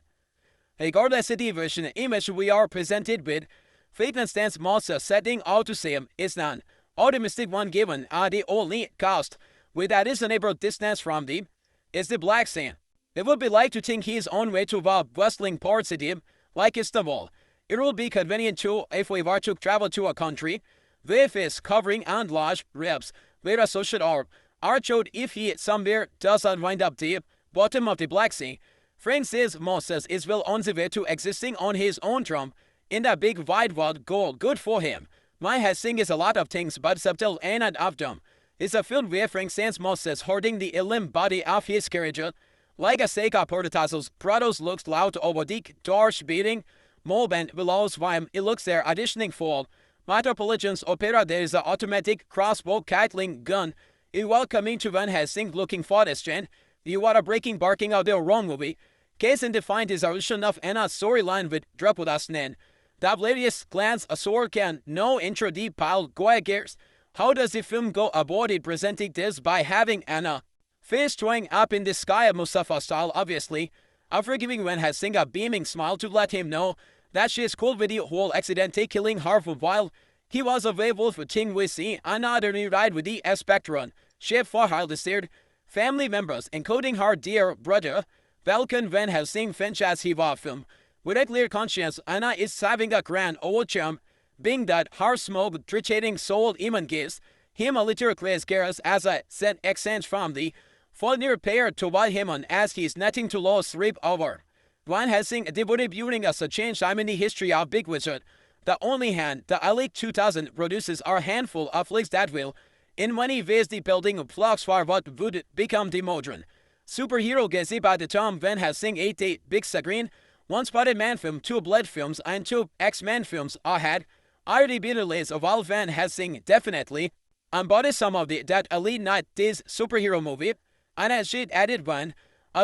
Regardless of the version image we are presented with, Frankenstein's monster setting all to same is none. Optimistic one given are the only cast, with that is neighbor distance from the is the black sand. It would be like to think he's on way to the bustling port city, like Istanbul. It will be convenient too if we were to travel to a country with its covering and large ribs, where a social are showed if he somewhere doesn't wind up the bottom of the Black Sea. Francis Moses is well on the way to existing on his own drum in that big wide world goal. Good for him. Van Helsing is a lot of things, but subtle and of them. It's a film where Francis Moses hoarding the limb body of his character, like a Seika Portatazos, Prados looks loud over the Dorsch beating, Molband belows while it looks there auditioning for Metropolitan's Opera. There is an automatic crossbow Gatling gun. In welcoming to Van Helsing looking for this trend, you are a breaking barking out their wrong movie. Case in defined is original of Anna's storyline with Dracula's Nen. The hilarious glance a sword can no intro deep pile Goyagers. How does the film go about it presenting this by having Anna face throwing up in the sky of Mustafa style, obviously, after giving Van Helsing a beaming smile to let him know that she is cool with the whole accidentally killing Harvard while he was a werewolf with Ting Wisi, another new ride with the Spectron. Ship for Hildestered, family members, including her dear brother, Velkan Van Helsing Finch as he was film. With a clear conscience, Anna is having a grand old charm, being that her smoke treating soul even gives him a little class gears as a set exchange from the for near pair to what him on as he's nothing to lose sleep over. Van Helsing debuting as a change time in the history of Big Wizard. The only hand the Elite 2000 produces are a handful of flicks that will, in many ways, the building of blocks for what would become the modern superhero gazzy by the time Van Helsing 8 big screen, one spotted man film, 2 blood films, and 2 X-Men films ahead. Already been released of all Van Helsing definitely, and bought some of the that Elite Night this superhero movie, and as she added one,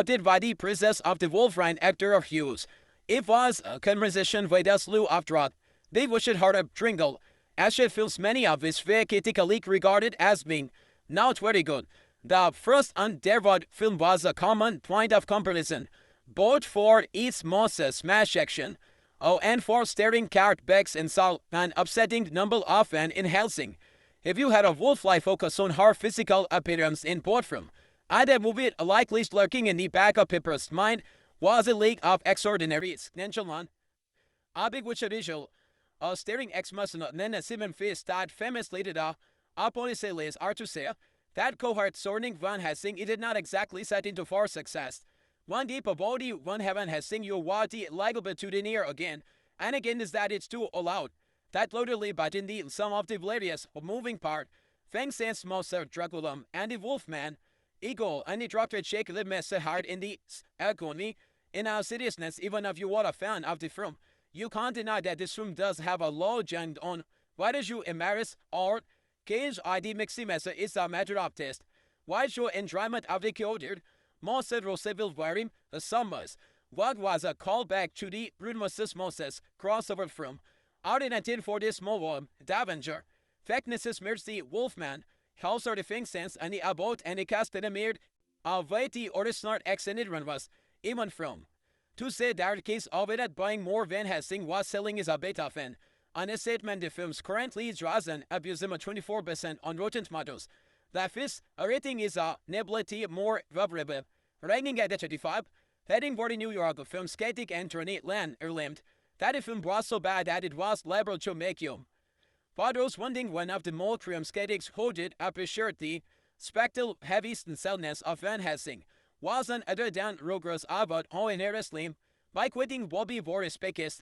did by the princess of the Wolverine actor of Hughes. It was a conversation with a slew of drought. They wished harder Tringle, as she feels many of his very critically regarded as being not very good. The first Underwood film was a common point of comparison, both for its monster smash action, and for staring cat backs and saw an upsetting number of Van Helsing. If you had a wolf-like focus on her physical appearance in boardroom, the movie likely lurking in the back of people's mind was a league of extraordinary extension. A big witch visual, staring ex-muscle, then a seven face that famous leader, Apollisiles are to say, that cohort sorting Van Helsing it did not exactly set into for success. One deep body, one heaven has sing you what the liable to the near again, and again is that it's too allowed. That literally but indeed some of the hilarious moving part, Feng Sans Monster Dracula and the Wolfman, Eagle and the doctor shake the mess hard in the agony. In our seriousness, even if you are a fan of the film, you can't deny that this film does have a low jump on why did you embarrass or Cage ID mixing message is a matter of taste. Why show enjoyment of the ordered? Monster Civil Wearing the Summers. What was a callback to the Brutus Moses crossover film? Out in 1940s Small Davenger. Facknesses Mercy Wolfman. House or the Fing Sense and the Abbot and the Castanamir. Weighty or the Snart extended run was even from. To say that case of it at buying more Van Helsing was selling is a beta fan. On a statement, the film's currently draws an abuse of 24% on Rotten Tomatoes. That is, a rating is a nebulity more favorable. Ranking at 35, heading for the New York film Skatic Anthony Land erlimed that the film was so bad that it was liable to make you. Fathers wondering one of the more trim skatics who did appreciate the spectral heavy sincereness of Van Helsing wasn't other than Rogers about how inherently by quitting Bobby Boris Pekis.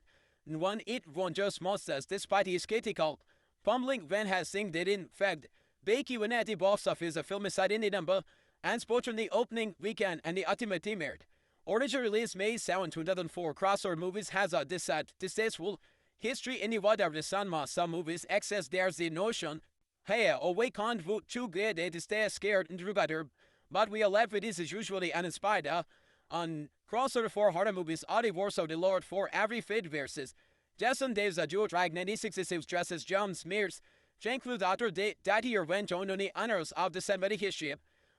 One it wonders monsters despite his critical fumbling Van Helsing did in fact bake even at the box office a film aside in the number and sports on the opening weekend and the ultimate team aired. Original release May 7, 2004 crossover movies has a distasteful history in the water of the cinema. Some movies access there's the notion hey we can't vote too good to stay scared and together but we are left with this is usually uninspired on crossover for horror movies are the words of the Lord for every fate verses. Jason Dave's a Jew drag 1966 dresses John Smears. Jean-Claude Autor that year went on the honors of the cinematic history.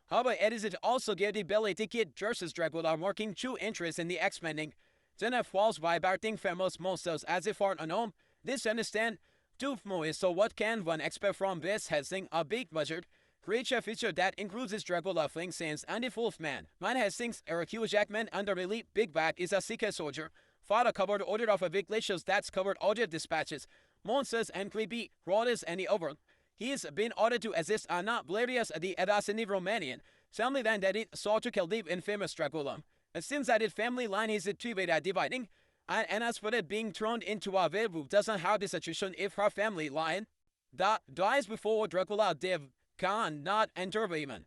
However, it is also gave the ability to get Jerseys Dracula marking true interest in the X-Men. Then falls by Barting famous monsters as if for unknown. This understand Tooth movies, so what can one expect from Van Helsing? A big budget creature feature that includes his Dracula, Frankenstein, and the Wolfman. Van Helsing's Hugh Jackman under elite Big Bad is a secret soldier. Father covered order of a big glaciers that's covered audit dispatches, monsters and creepy rotters and the over. He's been ordered to assist Anna Blarius the Edasini Romanian, family line that it sought to kill the infamous Dracula. And since that it family line is a two-way dividing, and as for it being thrown into a werewolf doesn't have this situation if her family line that dies before Dracula Dev can not enter women.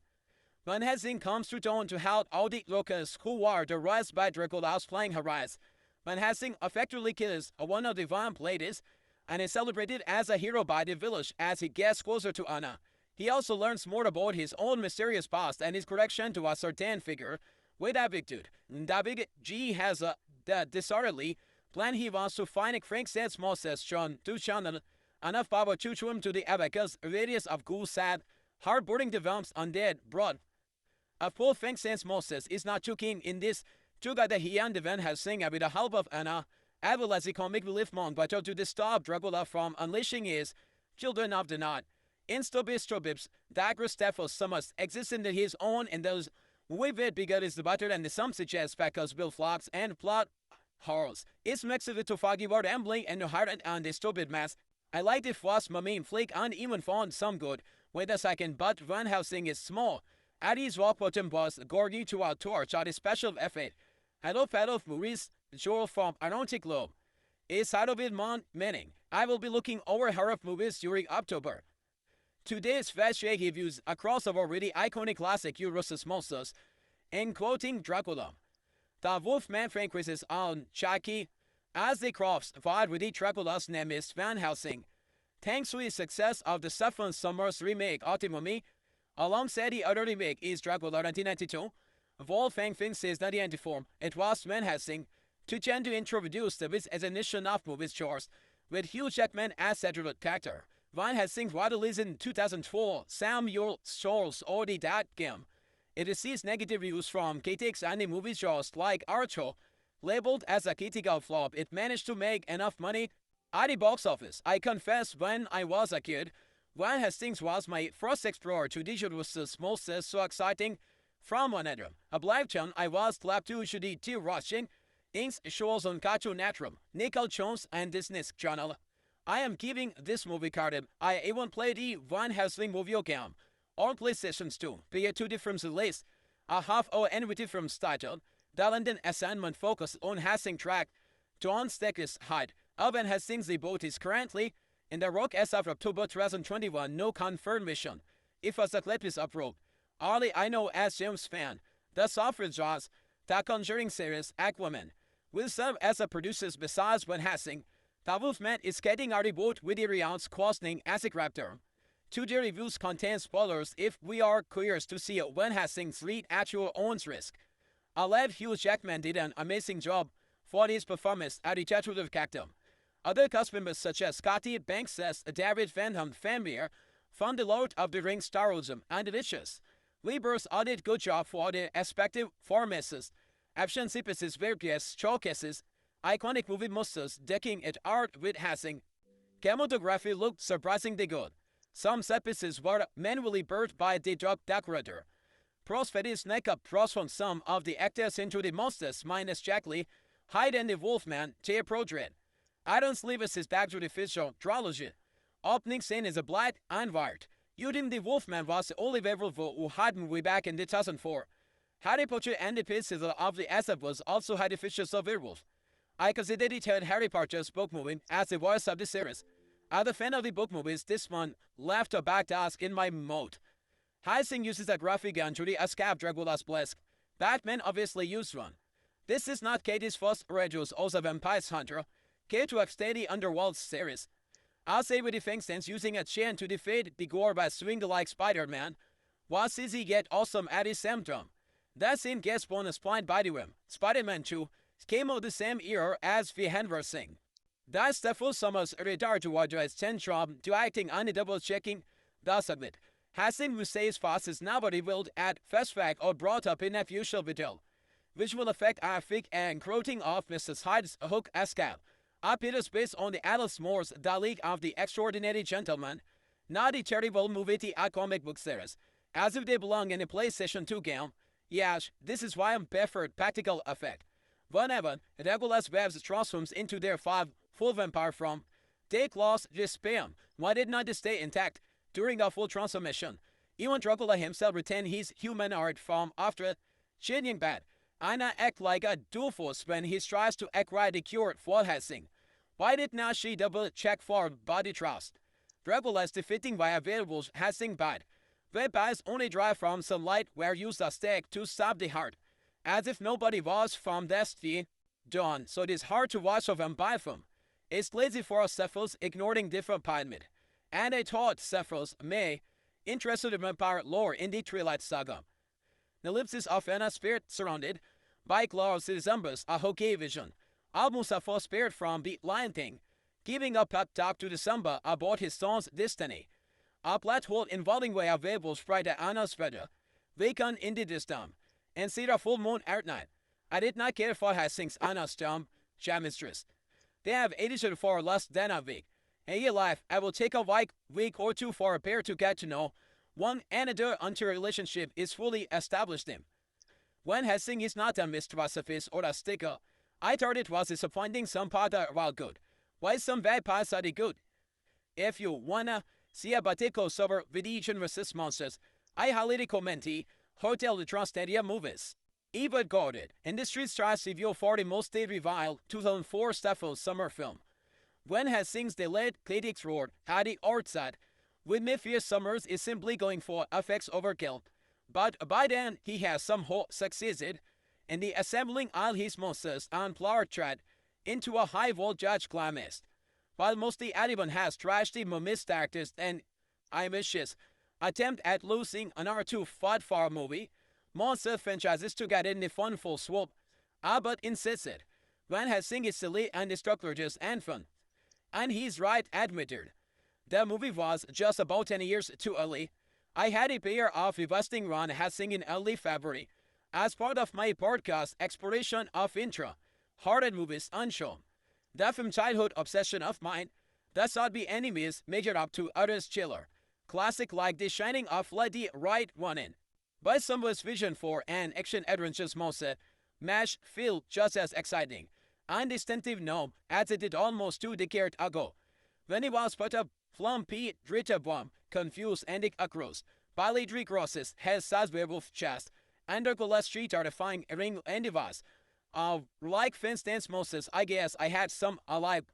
Van Helsing comes to town to help all the locals who are terrorized by Dracula's flying horizon. Van Helsing effectively kills one of the vampires and is celebrated as a hero by the village as he gets closer to Anna. He also learns more about his own mysterious past and his connection to a certain figure with a big dude. David G has a disorderly plan. He wants to find Frankenstein's monsters to channel enough power to him to the abacus radius of ghoul sad, hard-boarding develops undead broad. A full Frankenstein's monsters is not too keen in this to get the Hian Van Helsing with the help of Anna, as well as the comic relief monk, but to stop Dracula from unleashing his children of the night. Instobis Dagras Stephos Summers exists in his own and those with it bigger is the butter and the some suggest because Bill Flocks and plot horrors. It's mixed with to foggy word ambling and no heart and the stupid mass. I like the floss mamine flake and even found some good. Wait a second, but Van Helsing is small. Addie's rock bottom was gorgy to our torch at a special effort. Hello, fellow Maurice Joel from Aeronautic Globe. Is Hadovid Mon Manning. I will be looking over horror movies during October. Today's fast reviews across of already iconic classic Euros's monsters, and quoting Dracula. The Wolfman Frankenstein on Chucky as the crofts fought with the Dracula's nemesis Van Helsing. Thanks to the success of the Stephen Sommers remake Ultimate, alongside the other remake is Dracula 1992, Wolfgang Frankenstein's 1994, it was Van Helsing to tend to introduce the Wiz as a nation of movies chores, with Hugh Jackman as central character. Van Helsing released in 2004, Samuel Scholl's already that game. It receives negative reviews from critics and the movie shows like Archo. Labeled as a critical flop, it managed to make enough money at the box office. I confess, when I was a kid, Van Helsing was my first explore to digital monsters so exciting from one another. A lifetime I was glad to the two watching Inks shows on Cartoon Network, Nickel Jones and Disney Channel. I am giving this movie card. I even played the Van Helsing movie game on PlayStation 2, via two different releases. A half-hour animated film titled The London Assignment focused on Helsing track to on-status height. Van Helsing's boat is currently in the rock as of October 2021, no confirmation. If a clip is uploaded. Only I know as James fan, the software jobs, the Conjuring series Aquaman will serve as a producer besides Van Helsing. The Wolfman is getting our boat with the Rian's costing as a raptor. Today reviews contain spoilers if we are curious to see Van Helsing's lead at your own risk. I love Hugh Jackman did an amazing job for his performance at the Detective Character. Other cast members such as Scotty Banks as David Van Fambier found the Lord of the Rings Staroism and Delicious. Weber's did good job for the respective formations. Action sequences, various showcases, iconic movie monsters decking it art with Helsing. Cinematography looked surprisingly good. Some set pieces were manually birthed by the drug decorator. Prosthetics make up pros from some of the actors into the monsters minus Jack Lee, Hyde and the Wolfman, J. Prodred. Adams Levis is back to the official trilogy. Opening scene is a black and white. Using the Wolfman was the only werewolf who had movie back in 2004. Harry Potter and the pieces of the asset was also had the features of werewolf. I consider the third Harry Potter's book movie as the voice of the series. As a fan of the book movies, this one left a back task in my mode. Helsing uses a graphic gun to escape Dracula's blast. Batman obviously used one. This is not Katie's first Regius as a vampire hunter. Kate to extend the Underworld series. I'll say with the Frankensteins using a chain to defeat the gore by swinging like Spider-Man, was easy yet awesome at his symptom. That same guest bonus blind by the way. Spider-Man 2 came out the same year as Van Helsing. That's the full summer's radar to address 10 job to acting on the double checking the submit. Helsing who says fast is now revealed at Fast Fact or brought up in a usual video. Visual effect are thick and croating off Mrs. Hyde's hook escape. It is based on the Alice Moore's The League of the Extraordinary Gentlemen, not a terrible movie a comic book series, as if they belong in a PlayStation 2 game. Yes, this is why I'm preferred practical effect. Whenever Dracula's webs transforms into their full vampire form, they lost this sperm. Why did not they stay intact during the full transformation? Even Dracula himself retained his humanoid form after changing back. Anna act like a doofus when he tries to acquire the cure for Helsing. Why did not she double check for body trust? Dracula's defeating via werewolves Helsing bad. Vampires only drive from sunlight where used a stake to stop the heart. As if nobody was from destiny done, so it is hard to watch a vampire film. It's lazy for Cephals ignoring different pyramid. And I thought Cephals may interested in vampire lore in the Twilight Saga. The ellipsis of Anna spirit surrounded by clouds resembles a hockey vision. Almost a full spirit from the Lion King, giving a pep talk to December about his son's destiny. A plot hole involving way available sprite Anna's brother, vacant in the distance, and see the full moon at night. I did not care for Helsing's Anna's jam mistress. They have edited for less than a week. In your life, I will take a week or two for a pair to get to know one another until a relationship is fully established in. When Helsing is not a mistress or a sticker, I thought it was disappointing some part are good. Why some vampires are the good? If you wanna see a particular sober with each versus monsters, I highly recommend the Hotel de Transtadia movies. Ebert Gordon, Industry Stars review for the most reviled 2004 Steffels summer film. When Helsing's delayed critics roared at the outside, with Mephius Summers is simply going for effects overkill. But by then, he has somehow succeeded in the assembling all his monsters and flower thread into a high-voltage climax. While mostly everyone has trashed the missed characters and ambitious attempt at losing an R2 fought for a movie, monster franchises to get in the fun full swoop, Abbott insisted. Van Helsing is silly and destructive and fun. And he's right admitted. The movie was just about 10 years too early. I had a pair of investing Van Helsing in early February as part of my podcast exploration of intro, horror movies unshown. The from childhood obsession of mine, does not be enemies measured up to others chiller. Classic like The Shining of let the right one in. But someone's vision for an action adventure monster MASH feel just as exciting and distinctive now as it did almost 2 decades ago, when he was put up flumpy Dritterbomb, confused and across. Bilateral crosses has size werewolf chest, and Dracula's street are defying ring and device. Like Frankenstein's monsters, I guess I had some alive.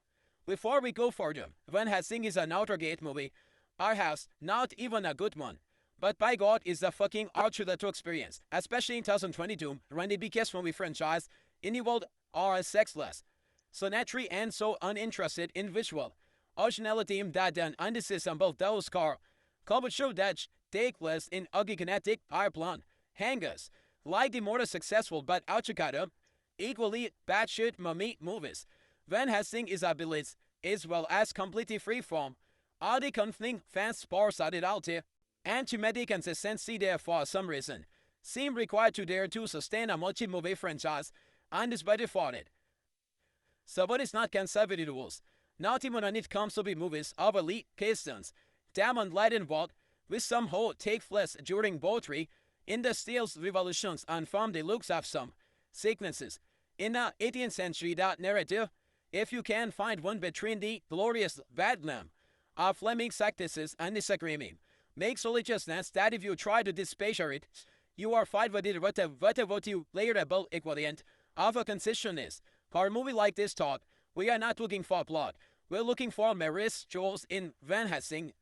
Before we go further, Van Helsing is an outer gate movie, perhaps not even a good one. But by God, is the fucking archer to experience, especially in 2022, when the biggest movie franchise in the world are sexless, so naturally and so uninterested in visual originality that an undisassembled those car could show that take place in ugly kinetic airplane hangers, like the more successful but outshot equally batshit mummy movies. Van Helsing is abilities as well as completely free from all the conflicting fan sports out there, and to make the consistency there for some reason seem required to dare to sustain a multi-movie franchise and is better for it. So what is not conservative rules, not even when it comes to the movies of elite Christians, Diamond Light involved with some whole take place during poetry in the Steel's revolutions and from the looks of some sequences. In the 18th century that narrative, if you can find one between the glorious bedlam of Fleming sectices and disagreement, makes religiousness that if you try to dispatcher it, you are fight with it what you layerable equivalent of a concessionist. For a movie like this talk, we are not looking for plot. We're looking for Maris Jules in Van Helsing.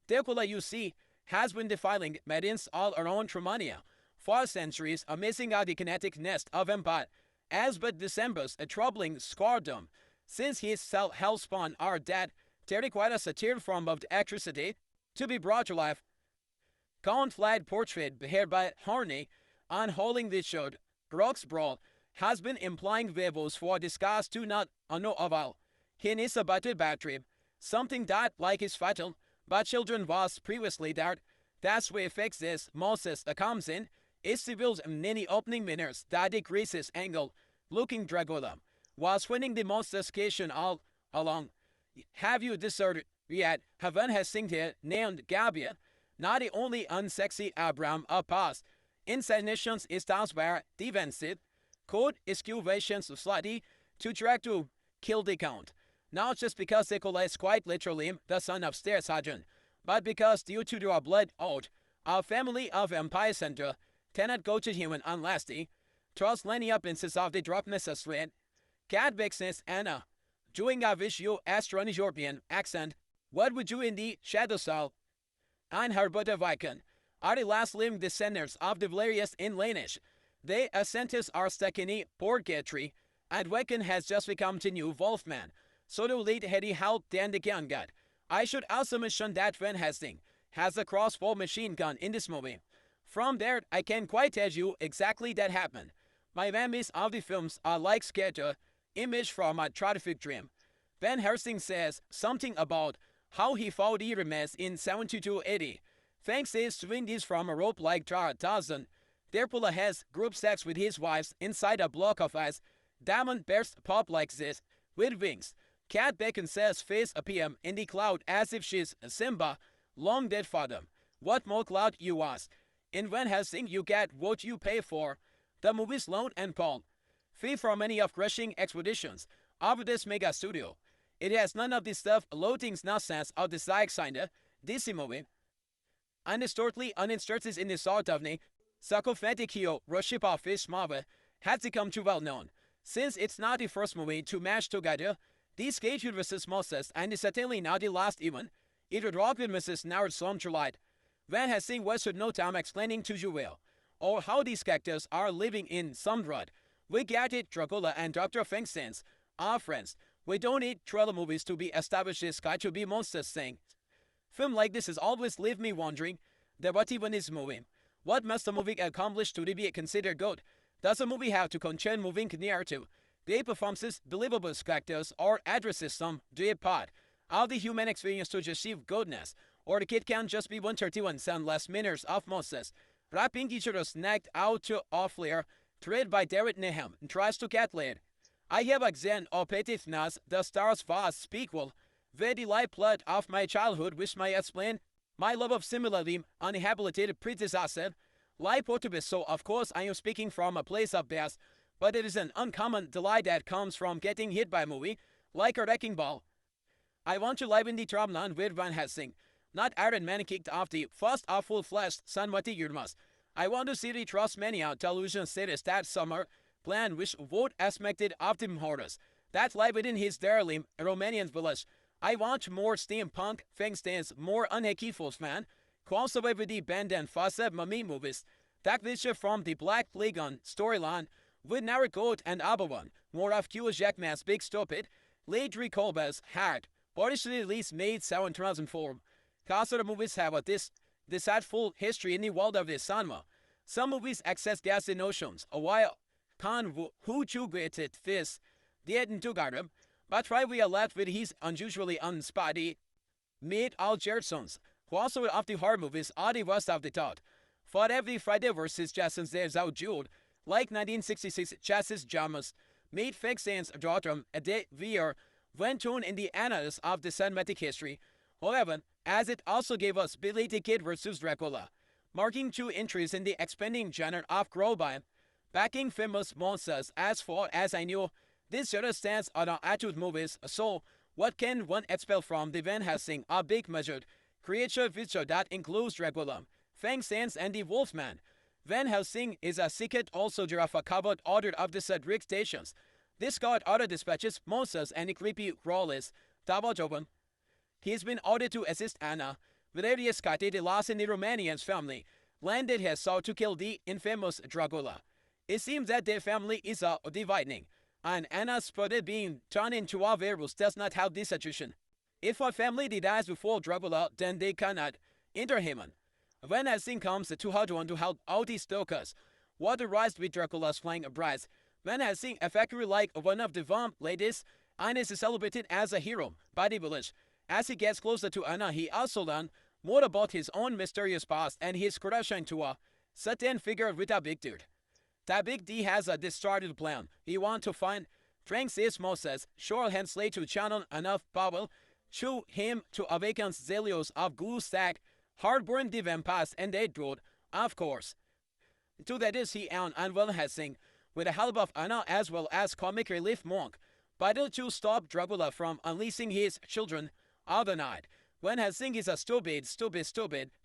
Dracula, you see, has been defiling medicines all around Romania for centuries, amazing how the kinetic nest of empire, as but December's a troubling scardom, since his hellspawn are dead, they require a satiric form of electricity to be brought to life. Count Flag portrait here by Horney on holding this showed Rock's Brawl has been implying werewolves for disguise to not no avail. He is a battered battery, something that like is fatal, but children was previously that. That's where fix this Moses comes in. It reveals many opening minutes that decreases angle, looking Dracula, while swinging the monster's kitchen all along. Have you deserted yet? Van Helsing here named Gabriel, not the only unsexy Abraham of past. Insignitions is where defensive, code excavations slightly to try to kill the count. Not just because Nicola is quite literally the son of Stair Sergeant, but because due to their blood oath, our family of Empire Center cannot go to human unless they trust lining up instead of the darkness of threat. Cat Bixness Anna, doing a visual Astron European accent, what would you in the shadow style? And Herberta Viken are the last living descendants of the Valerius in Lanish. They ascentes are Stekini Porgetry, and Viken has just become the new Wolfman. So the lead Hedy helped Dan the Gun God. I should also mention that Van Helsing has a crossbow machine gun in this movie. From there, I can quite tell you exactly that happened. My memories of the films are like scattered image from a terrific dream. Van Helsing says something about how he fought Eremes in 7280. Thanks to his swingings from a rope like Tarzan, Dracula has group sex with his wives inside a block of ice. Diamond bears pop like this, with wings. Cat Bacon says face appear in the cloud as if she's Simba, long dead father. What more cloud you ask? In Van Helsing you get what you pay for. The movies Lone and Paul. Free from any of crushing expeditions of this mega studio. It has none of the stuff loadings nonsense of the Zack Snyder, DC movie. And historically uninstructed in the sort of the sarcophagic hero worship of fish marvel has become too well known. Since it's not the first movie to mash together these Cage vs. Moses and is certainly not the last even, it would rock with Mrs. Narrowed Slum to light. Van Helsing wasted no time explaining to you well, or how these characters are living in some rut. We get it, Dracula and Dr. Frankenstein are friends. We don't need thriller movies to be established this guy to be monsters thing. Film like this has always left me wondering that what even is movie? What must a movie accomplish to be considered good? Does a movie have to contain moving narrative? The performances, believable characters, or addresses some deep part of the human experience to achieve goodness, or the kid can just be 131 less minutes of Moses, wrapping each other snagged out to off layer, treated by Derek Nehem, and tries to get laid. I have examined operative the stars vast speakful, where the life plot of my childhood which may explain my love of similarly unrehabilitated predecessor. Life ought to be so, of course I am speaking from a place of bias, but it is an uncommon delight that comes from getting hit by a movie, like a wrecking ball. I want to live in the Tromland with Van Helsing, not Iron Man kicked off the first of full-fleshed Sanmati Yurmas. I want to see the Trustmania television series that summer, plan which vote aspected of the horrors that lie within his derelict Romanian village. I want more steampunk, Frankenstein's more unhacky man, crossover with the band and Fasa Mummy movies, that picture from the Black Plague on storyline, with Narracoat and Abawan, more of Q Jackman's Big Stupid, late Colbas, Hard, partially released made 2004. Castle movies have a decideful history in the world of the cinema. Some movies access gas notions, a while can who jugated this, didn't together, but try we are left with his unusually unspotty made all Gersons, who also of the horror movies are the worst of the thought. For every Friday vs. Jason's there's out Jude, like 1966 Chassis Jamas, made Frankenstein's daughter a day year when shown in the annals of the cinematic history. However, as it also gave us Billy the Kid vs. Dracula, marking two entries in the expanding genre of Growby, backing famous monsters. As far as I knew, this genre stands on our attitude movies, so what can one expect from the Van Helsing, a big measured creature feature that includes Dracula, Frankenstein and the Wolfman. Van Helsing is a secret also of a covered order of the Cedric stations. This guard order dispatches monsters and the creepy crawlers. Tabojoban. He's been ordered to assist Anna, Valerius Kate, the last in the Romanian's family, landed has sought to kill the infamous Dracula. It seems that their family is dividing, and Anna spotted being turned into a werewolf does not help this situation. If her family dies before Dracula, then they cannot enter him. Van Helsing comes to Hardwan to help out the stalkers. What arrives with Dracula's flying brides. Van Helsing, effectively like one of the vamp ladies, and is celebrated as a hero by the village. As he gets closer to Anna, he also learns more about his own mysterious past and his connection to her. Satan figured with a big dude. That big D has a distorted plan. He want to find Francis Moses, sure Hensley to channel enough power to him to awaken zealous of glue stack, hard-born divine past and dead road, of course. To that is he and Van Helsing, with the help of Anna as well as comic relief monk, battle to stop Dracula from unleashing his children of the night. Van Helsing is a stupid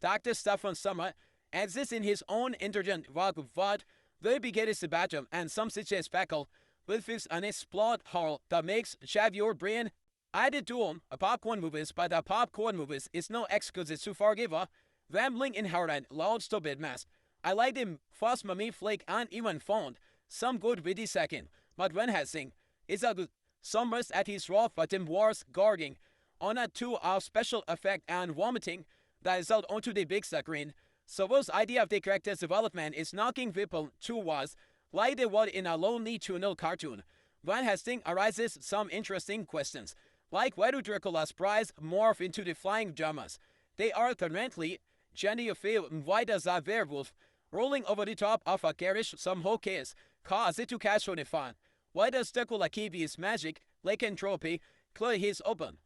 Dr. Stefan Summer exists in his own intelligent walk of what will be get his battle and some such a speckle will fix an explode hole that makes shave your brain. Added to him, a popcorn movies, but the popcorn movies is no excuse to forgive a rambling inherent loud stupid mess. I like him fast mummy flake and even found some good witty second, but Van Helsing is a good summers at his rough but in wars gorging on a two of special effect and vomiting that is out onto the big screen. So his idea of the character's development is knocking people to was like they would in a lonely tunnel cartoon. Van Helsing arises some interesting questions, like why do Dracula's prize morph into the flying dramas? They are currently Jenny and why does a werewolf rolling over the top of a carriage somehow case cause it to catch on the fun? Why does Dracula keep his magic, lycanthropy, clear his open?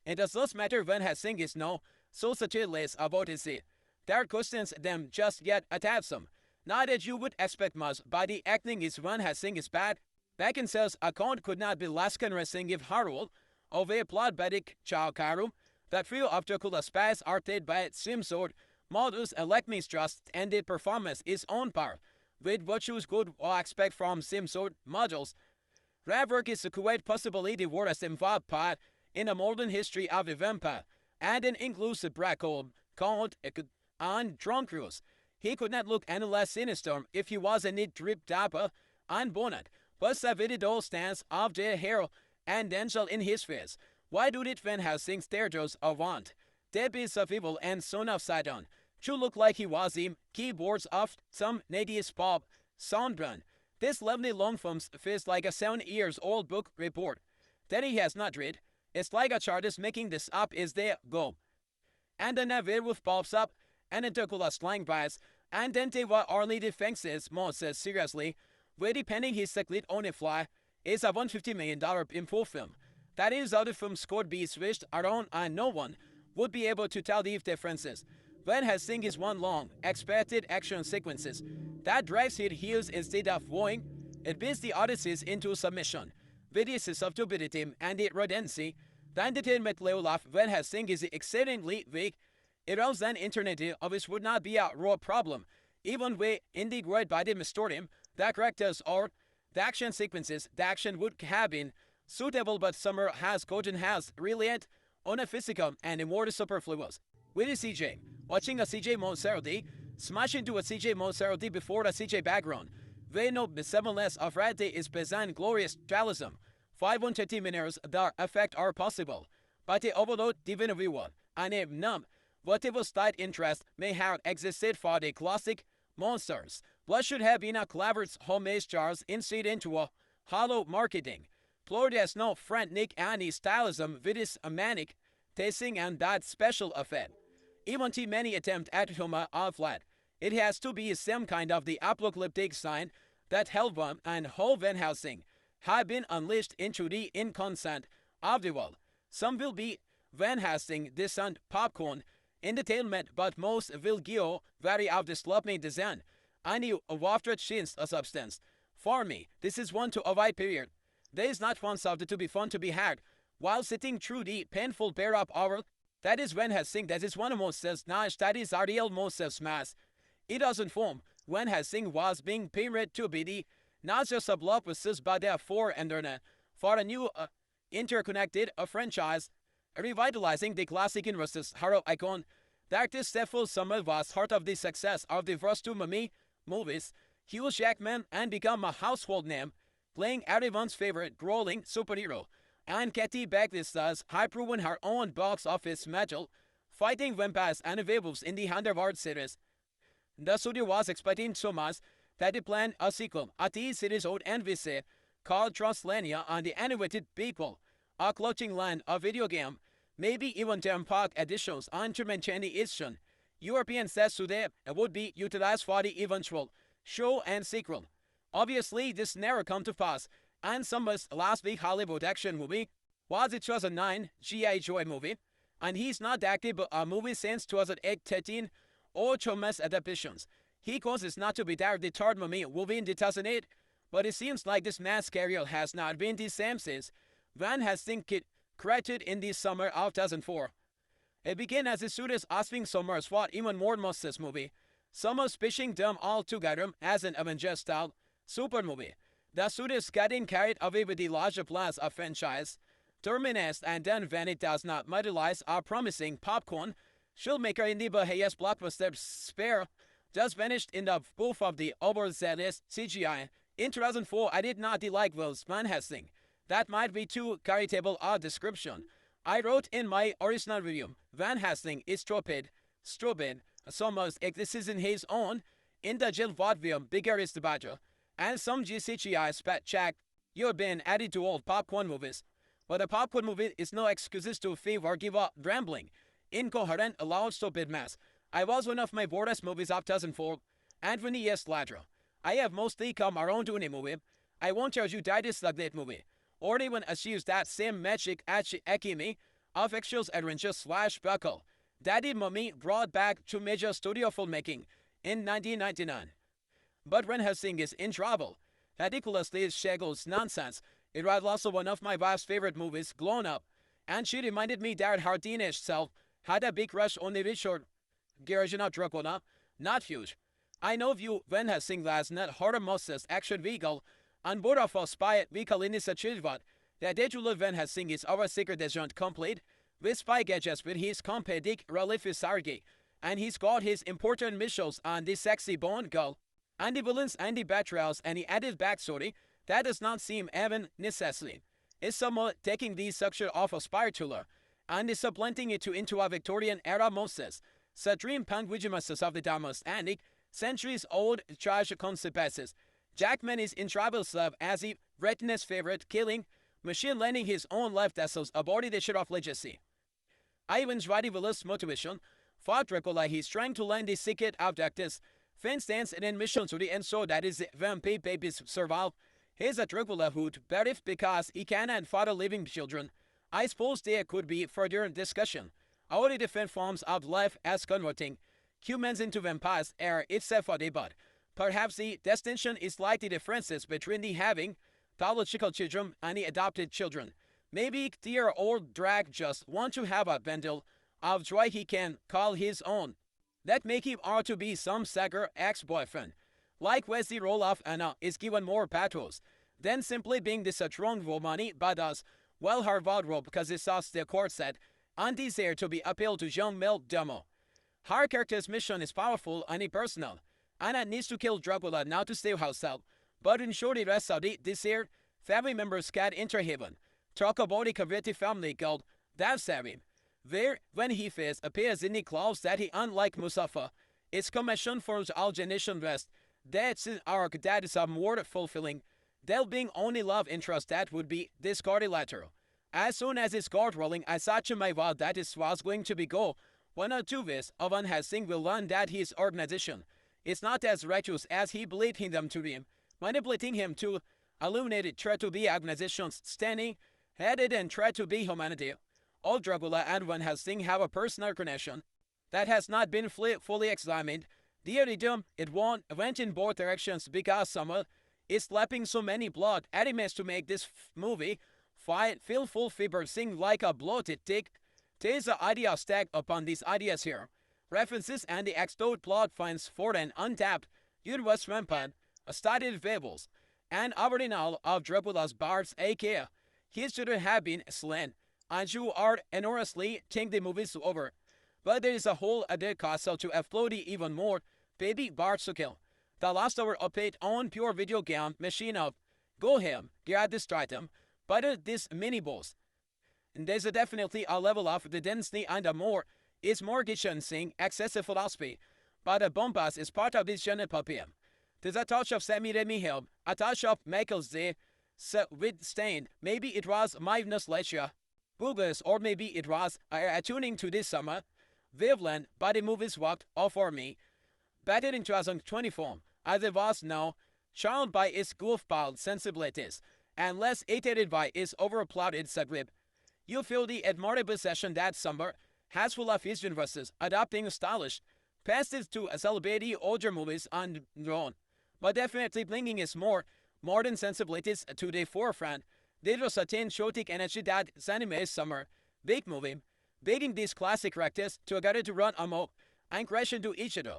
It does not matter Van Helsing is no so such a less about his seat. There are questions them just yet attach some. Not that you would expect much, but the acting is Van Helsing is bad. Beckinsale's account could not be less convincing if Harold, of a plot bedic Chow Karum, that trio of Dracula's past arted by Simsord, modus elect me's trust, and the performance is on par with what you could expect from Simsord modules. Ravwork is a quite possibly the worst involved part in a modern history of the vampire, and an inclusive record called on Drunkrules. He could not look any less sinister if he was a neat drip dapper and bonnet, but the old stance of the hero and Denzel in his face. Why do it Van Helsing stares avant? Debies of evil and son of Sidon, to look like he was him, keyboards of some native pop, soundbrand. This lovely long films feels like a 7 years old book report that he has not read. It's like a chartist making this up as they go. And then a werewolf pops up, and a Dracula slang bias, and then they were only defenses, Moses seriously, where depending his secret on a fly, is a $150 million info film. That is how the film could be switched around and no one would be able to tell the differences. Van Helsing is one long, expected action sequences that drives his heels instead of wooing. It beats the Odysseys into submission. With his subtlety and the redundancy, the entertainment level of Van Helsing is exceedingly weak. It else than internet of which would not be a raw problem. Even way integrated by the mysterium, the characters or the action sequences, the action would have been suitable, but Summer has gotten has reliant on a physical and more superfluous. With a CJ, watching a CJ Monserrati, smash into a CJ Monserrati before a CJ background. They know the semblance of Rade is present glorious realism. 530 minutes that effect are possible, but they overload divine viewer, and a numb, whatever slight interest may have existed for the classic monsters. What should have been a clever homage jars instead into a hollow marketing. Plord has no frantic any stylism with his manic tasting and that special effect. Even too many attempt at humor are flat. It has to be some kind of the apocalyptic sign that Helvam and whole Van Helsing have been unleashed into the inconsent of the world. Some will be Van Helsing descent popcorn entertainment, but most will go vary of the sloppy design. I knew a wafted chins a substance. For me, this is one to avoid period. There is not one subject to be fun to be had, while sitting through the painful pair up hour. That is Van Helsing, that is one of Moses Nash, that is Ariel Moses Mass. It doesn't form. Van Helsing was being period to be the not just a blockbusters, but therefore internet for a new interconnected franchise, revitalizing the classic universe's horror icon. The artist Steffel Summer was part of the success of the first two Mummy movies, Hugh Jackman, and become a household name, playing everyone's favorite rolling superhero. And Katie Becklista's has proven her own box office metal, fighting vampires and werewolves in the Underworld series. The studio was expecting so much that they planned a sequel, a TV series old NBC, called Translania on the animated people, a clutching land, a video game, maybe even Jam Park editions on Tremencheni edition. European says today would be utilized for the eventual show and sequel. Obviously, this never come to pass, and Summer's last big Hollywood action movie was the 2009 G.I. Joe movie, and he's not active a movie since 2013 or Thomas adaptations. He causes not to be the third movie in 2008, but it seems like this man's career has not been the same since Van Helsing created in the summer of 2004. It began as the students asking Summers for even more Moses movie. Summers pitching them all together as an Avengers-style super movie. The students getting carried away with the larger plans of franchise. Terminus and then when it does not materialize our promising popcorn, filmmaker in the Bahia's blockbuster Spare just vanished in the both of the overzealous CGI. In 2004, I did not like Van Helsing. That might be too charitable a description. I wrote in my original review, Van Helsing is stupid, Summers exists in his own indulgent vaudeville, bigger is the badger, and some CGI spat check you've been added to old popcorn movies. But a popcorn movie is no excuses to favor give up rambling, incoherent, loud, stupid mess. I was one of my boldest movies of 2004, and 20 years later. I have mostly come around to any movie. I won't tell you that is a great movie, or even achieves that same magic alchemy of actual adventure / buckle that the Mummy brought back to major studio filmmaking in 1999. But Van Helsing is in trouble. Ridiculously shaggles nonsense. It was also one of my wife's favorite movies, grown up, and she reminded me that her teenage self had a big rush on the Richard Count Dracula, not huge. I know you Van Helsing last night horror Moses action vehicle on board of a spy vehicle in this achievement. The Dejula Van Helsing is our secret agent complete with spy gadgets with his comedic relive Sargi, and he's got his important missions on the sexy Bond girl, and the villains and the betrayals and the added backstory that does not seem even necessary. Is someone taking the structure of a spy thriller and is supplanting it into a Victorian era Moses, the dream punk vigilances of the Damos and centuries-old charge consequences. Jackman is in trouble as he Retinus' favorite killing machine lending his own life vessels aboard the ship of legacy. Ivan's ridiculous motivation for Dracula, he's trying to learn the secret objectives. Finn stands in mission to the end so that his vampire babies survive. He's a Dracula who'd believe because he cannot father living children. I suppose there could be further discussion. All the different forms of life as converting humans into vampires are itself for debate. Perhaps the distinction is like the differences between the having biological children and the adopted children. Maybe dear old Drag just want to have a bundle of joy he can call his own. That make him out to be some sagger ex-boyfriend. Like Wesley Roloff Anna is given more pathos than simply being this strong woman, but does well her wardrobe because it saws the court set and desire to be appealed to young male demo. Her character's mission is powerful and impersonal. Anna needs to kill Dracula now to save herself, but ensure the rest of this year, family members can enter heaven. Talk about the converted family called Davsavi, where when he first appears in the clouds that he, unlike Mustafa, is commissioned for all generation rest. That's an arc that is more fulfilling. There being only love interest that would be discarded later. As soon as it's got rolling, I saw to my vow that it was going to be go. One or two ways of Van Helsing will learn that his organization is not as righteous as he believed him to be, manipulating him to illuminate it, try to be organizations standing headed and try to be humanity. All Dracula and Van Helsing have a personal connection that has not been fully examined. The iridium it went in both directions because someone is slapping so many blood elements to make this movie feel full fever sing like a bloated tick. There's an idea stacked upon these ideas here. References and the extort plot finds for an untapped universe rampant, started fables, and original of Dracula's bards aka his children have been slain, and you are enormously think the movie's over. But there is a whole other castle to explode even more baby bards to kill. The last hour update on pure video game machine of go him, get destroyed them, but this mini boss. And there's definitely a level of the density and a more is more kitchen excessive philosophy, but a bombas is part of this genre puppy. There's a touch of Sammy Remy Hill, a touch of Michael Z. With Stain, maybe it was my nostalgia, boogers, or maybe it was attuning to this summer. Waveland, but the movies worked all for me. Better in 2024, as it was now, charmed by its goofball sensibilities, and less irritated by its overapplauded script. You feel the admirable session that summer has full of his universes, adapting stylish passes to celebrity older movies on their own, but definitely bringing its more modern sensibilities to the forefront. There was certain chaotic energy that animates summer big movie, beating these classic characters together to run amok and crash into each other.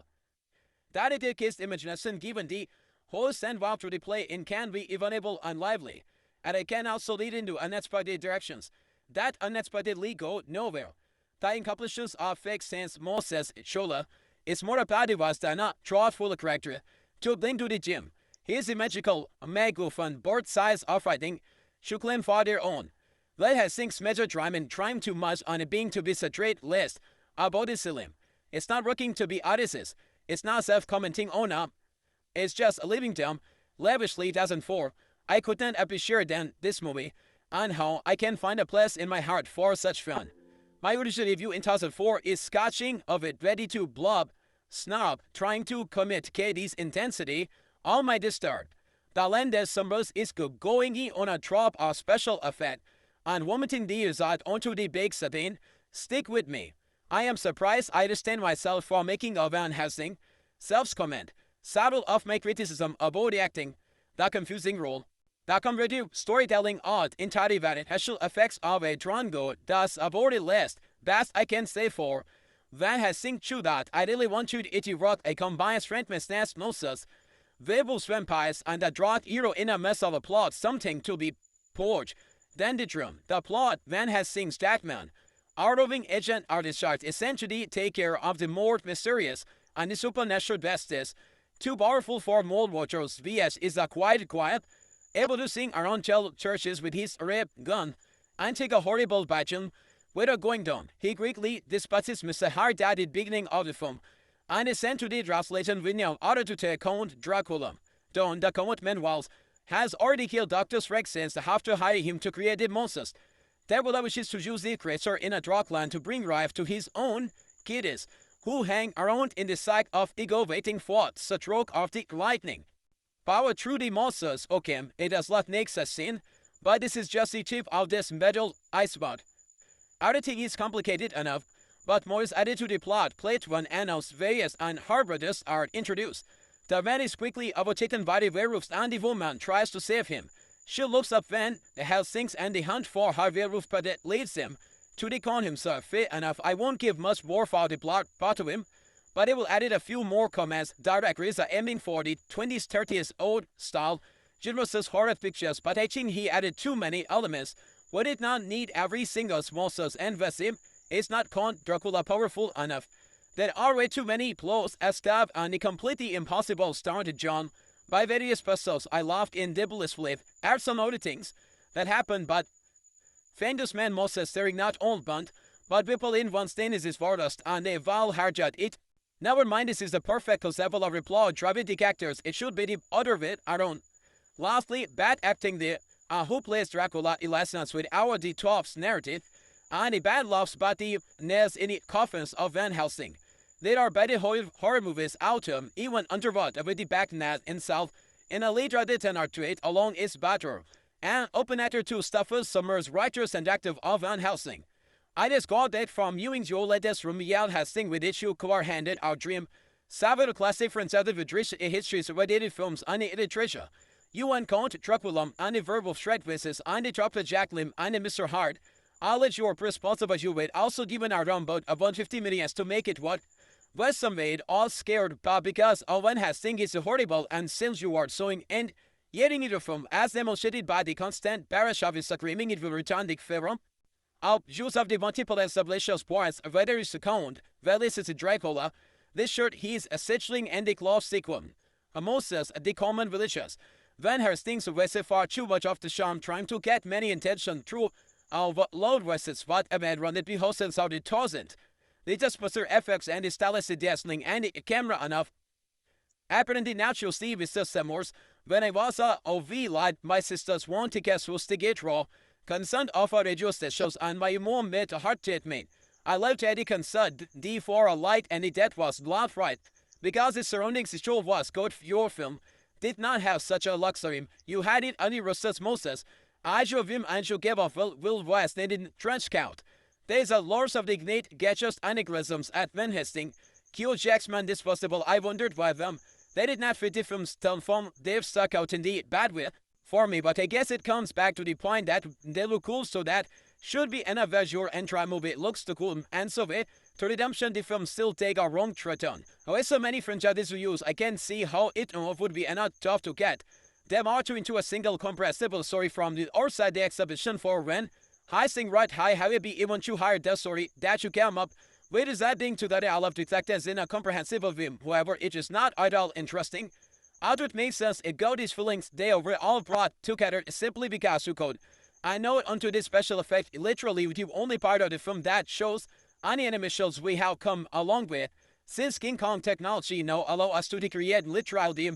That it kissed imagination given the whole sandwalk to the play in can be even able and lively, and it can also lead into unexpected directions that unexpectedly go nowhere. The accomplishments of fake sense Moses Shola is more about it was than a thoughtful character to bring to the gym. He is a magical MacGuffin board size of writing should claim for their own. Let Helsing's major drama and trying too much on it being to be a straight list about his film. It's not working to be artists. It's not self-commenting on up. It's just living down lavishly 2004. I couldn't appreciate than this movie and how I can find a place in my heart for such fun. My original review in 2004 is scotching of it ready to blob, snob, trying to commit Katie's intensity, all my disturbed. The land that summers is going on a drop of special effect, and vomiting the result onto the big setting. Stick with me. I am surprised I understand myself for making a Van Helsing self-comment, saddle of my criticism about the acting, the confusing role, the comparative storytelling odd entirely valid special effects of a Drongo, thus about the last, best I can say for Van Helsing true that I really want you to rock a combined Frankenstein monsters, werewolves, vampires, and a drought hero in a mess of a plot, something to be forged. Then the drum, the plot Van Helsing's Statman, our roving agent artist essentially take care of the more mysterious and the supernatural justice. Too powerful for mold watchers, VS is a quiet, able to sing around churches with his rape gun and take a horrible battle without going down. He quickly dispatches Mr. Hart at the beginning of the film and is sent to the translation window in order to take Count Dracula. Don, the Count meanwhile has already killed Dr. Frankenstein and have to hire him to create the monsters. Dracula wishes to use the creature in a Drogland to bring life to his own kiddies, who hang around in the sight of ego waiting for the stroke of the lightning. Power through the monsters, okay, it does not make a scene, but this is just the tip of this metal iceberg. Everything is complicated enough, but more is added to the plot. Plate 1 announced various and harbors are introduced. The man is quickly overtaken by the werewolves and the woman tries to save him. She looks up Van Helsing's and the hunt for her werewolf pet leads him to the con himself. Fair enough, I won't give much more for the plot part of him, but I will add a few more comments. Directors are aiming for the 20s, 30s old style Generous horror pictures, but I think he added too many elements. Would it not need every single monsters and Vesim? Is not Count Dracula powerful enough? There are way too many plots as staff and the completely impossible started John. By various puzzles I laughed indibblessly at some other things that happened, but Fendus man Moses staring not old bunt, but people in one stain is his vortust and they val harjat it. Never mind, this is the perfect concept of reply dramatic actors. It should be the other way around. Lastly, bad acting the who plays Dracula illustrates with our the top's narrative, and the bad laughs but the nails in the coffins of Van Helsing. There are better horror movies out even underwater with the back net itself in a later detenor trait along its battle, and open actor to Stafford Summers, writers and active of Van Helsing. I just got that from viewing your latest Rumiel Helsing with issue cover-handed our dream. Savage classic friends out of the histories of related films and the literature. You and Count Dracula and the verbal shred voices and the Dr. Jacqueline and the Mr. Hart. I'll let you are responsible you with also given our about 150 millions to make it what was some made all scared but because Van Helsing is horrible and since you are sewing and yetting it from as demonstrated by the constant barrage of his screaming it will return the film. I'll use of the multiple establishment points whether it's a Count, whether it's a Dracula, this shirt he's a Sitchling and the cloth sequin. Moses the common religious. Van Helsing's wasted far too much of the charm trying to get many intention through our load wasted what a man run it be hosted out it doesn't. They just put their effects and the stylistic dazzling and the camera enough. Apparently natural Steve is just more. When I was a OV light, my sisters want to guess who's to get raw. Concerned of our radio stations and my mom made a heart treatment. I left Eddie concerned D for a light and the death was not right. Because the surroundings show was good for your film did not have such a luxury. You had it under Russell's Moses. I should him and should give off Will West needed trench count. There's a lots of the ignite gadgets anachronisms at Van Helsing. Q Jacksman disposable. I wondered why them. They did not fit the film's film. They've stuck out in the bad way for me, but I guess it comes back to the point that they look cool, so that should be enough as your entry movie looks too cool, and so way to redemption the film still take a wrong turn. However, so many franchises we use, I can see how it would be enough tough to get. Them are to into a single compressible story from the other side the exhibition for when high sing right high how it be even too higher the story that you come up. Where is that thing to that I love to detect as in a comprehensible view. However, it is not at all interesting. Although it makes sense, it got these feelings they over all brought together simply because you could. I know it onto this special effect literally the only part of the film that shows any animations we have come a long way. Since King Kong technology now allow us to create literally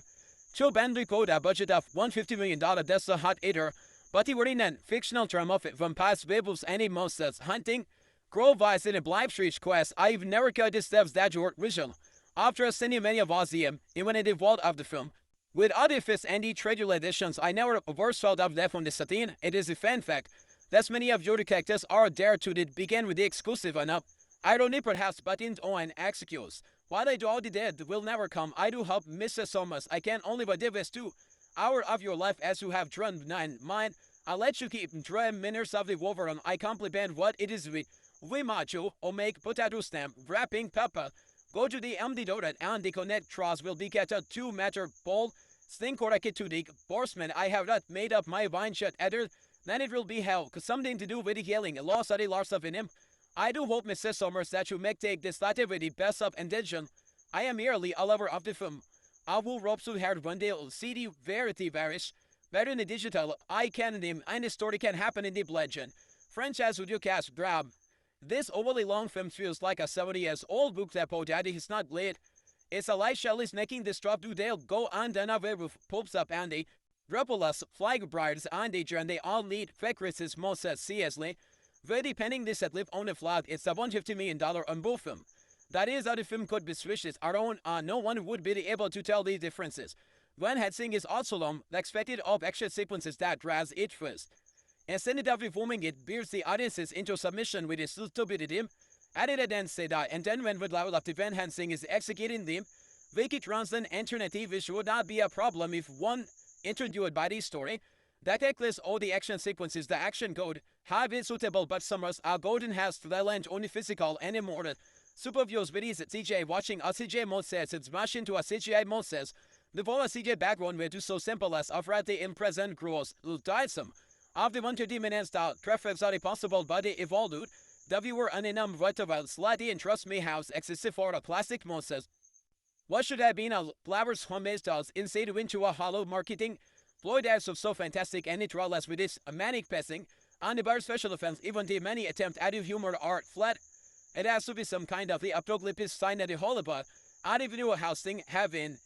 to bend code a budget of $150 million that's a hot eater, but he were in a fictional term of it from past werewolves and monsters hunting. Grove Vice in a Blind Street quest, I've never cut the steps that your original. After a many of Ozium, even in the world of the film, with other fists and the treasure editions, I never worse felt of that from the satin. It is a fan fact that many of your characters are there to begin with the exclusive enough. I don't need perhaps buttons on excuse. While I do all the dead will never come, I do help Mrs. Thomas. I can only but divest 2 hour of your life as you have drawn mine. I'll let you keep 3 minutes of the Wolverine. I compliment what it is with. We macho or make potato stamp, wrapping pepper. Go to the empty donut and the connect cross will be get a 2 meter ball. Sting kit to the Borsman. I have not made up my wine shut either. Then it will be hell, cause something to do with the healing. Lost of the loss of in him. I do hope, Mrs. Summers, that you make take this latter with the best of intention. I am merely a lover of the film. I will rope so hard one day will see the verity vanish. Better in the digital, I can name and the story can happen in the legend. Franchise with your cast grab. This overly long film feels like a 70 years old book that Daddy is not late. It's a light Shelley's making this drop to they'll go on then away with popes up and the Drupulas, flag brides and the and they all need Fekris Moses seriously. Very depending this at live on the flag, it's a $150 million on both film. That is how the film could be switched. Our own, no one would be able to tell the differences. Van Helsing is also long, the expected of extra sequences that drives it first. Instead of reforming it, bears the audiences into submission with his stupidity. Added then say that, and then when the level of the Van Helsing is executing them, Vicky Translate Internet TV would not be a problem if one introduced by the story. That lists all the action sequences, the action code, have it suitable, but summers are golden has to the land only physical and immortal. Superviews videos at CJ watching a CJ mode says it's smash into a CGI mode says the whole CJ background will do so simple as offer the in present grows tiresome. After 130 minutes, the traffics are possible, but they evolved. The viewer and a number of slightly and trust me house existed for a classic mode says. What should have been a flowers homemade styles instead into a hollow marketing? Floyd has so fantastic and it less with this manic passing. On the bar special effects, even the many attempt at humor are flat. It has to be some kind of the apocalypse sign at the whole about. I even knew a house thing having.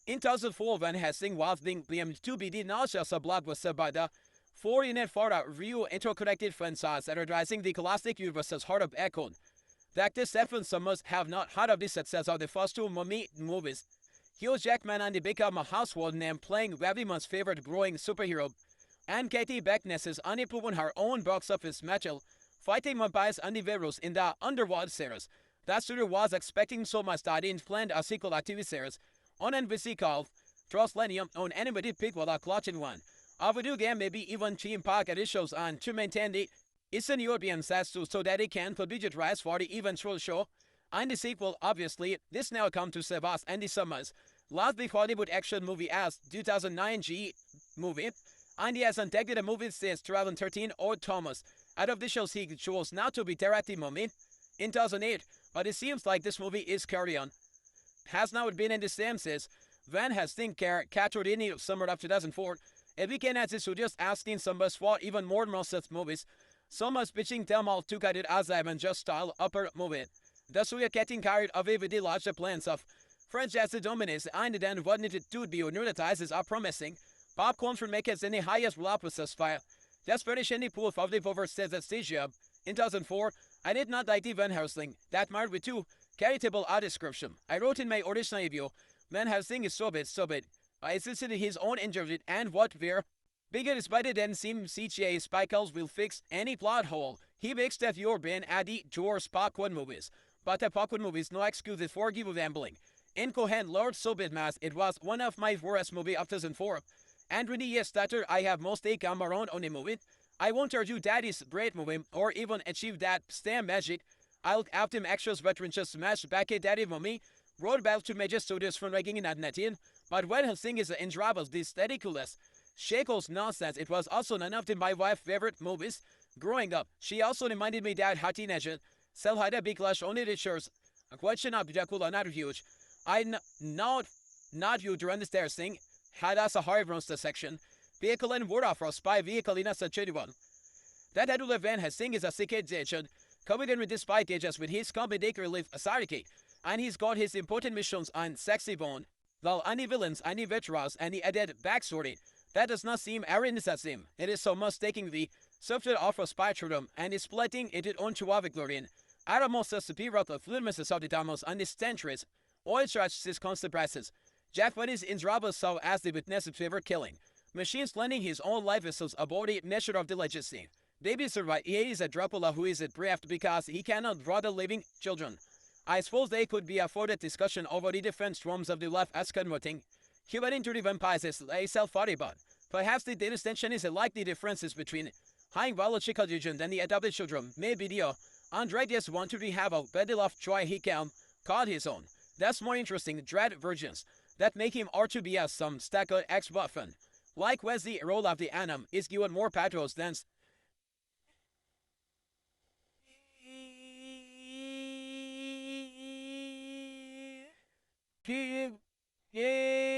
In 2004, Van Helsing was being blamed to be the nauseous blockbuster by the foreign for a real interconnected franchise advertising the classic universe's heart of echo. The actor Stephen Summers have not heard of the success of the first 2 Mummy movies. Hugh Jackman and the become a household name playing everyone's favorite growing superhero. And Katie Beckness is unproven her own box office matchup, fighting vampires and the werewolves in the Underworld series. That studio was expecting so much that it planned a sequel to TV series on NBC called Translenium on animated prequel a clutching one. A video game maybe even theme park editions on to maintain the Eastern European sets so that it can budget rise for the eventual show. And the sequel, obviously, this now come to save us and the summers. Last big Hollywood action movie as 2009 G movie. And he has untagged the movie since 2013 or Thomas. Out of the shows he chose not to be directly Mummy in 2008, but it seems like this movie is carry on. Has now been in the same since Van Helsing captured in the summer of 2004. It began as the studios asking Summers for even more such movies. Summers pitching them all to cut it as I just style upper movie. The studio getting carried away with the larger plans of franchise dominance and then what needed to be neutralized are promising. Popcorn filmmakers in the highest blockbusters fire. Das British indie pool of the over says that Stasia. In 2004, I did not like the Van Helsing, that married with two charitable art description. I wrote in my original review, Van Helsing is so bad. I insisted his own interview and what were bigger despite it than seem CGI Spikles will fix any plot hole. He makes that you're been at the tour Sparkwood movies. But the Sparkwood movies no excuses for give gambling. Incoherent Lord Sobit Mass, it was one of my worst movie of 2004. And really years later, I have most take on my own on the movie. I won't argue that is great movie or even achieve that stamp magic. I'll have them extras veteran just smash back at daddy mommy. Road back to major studios from ranking in Adnetin. But Van Helsing is in troubles, this ridiculous. Shackles nonsense. It was also none of my wife's favorite movies. Growing up, she also reminded me that her teenager, Sell had a big clash only the shirts. A question of Dracula not huge. Not you during the stairs thing. Had us a hard roster section. Vehicle and word off for spy vehicle in us a 31. That Adula Van Helsing is a sick edition. Covered with despite ages with his comedy relief Asariki. And he's got his important missions on Sexy Bone. While any villains, any veterans, any added backstory. That does not seem arrogant. It is so much taking the subject off of spectrum and is splitting it onto a victorian. Aramos the superior of fluidness of the damos and the centuries. Oil stretches his constant presses. Jack is in trouble so as the witness of favor killing. Machines lending his own life vessels aboard the measure of the legacy. Baby survive. He is a Dracula who is bereft because he cannot draw the living children. I suppose they could be afforded discussion over the defense forms of the left as converting. Human into the vampires is a self-body but perhaps the distinction is like the differences between high biological region and the adopted children. Maybe the Andre just want to have a battle of Troy he can call his own. That's more interesting. Dread virgins that make him or to be as some stacker ex-buffin. Likewise, the role of the Anum is given more pathos than yeah.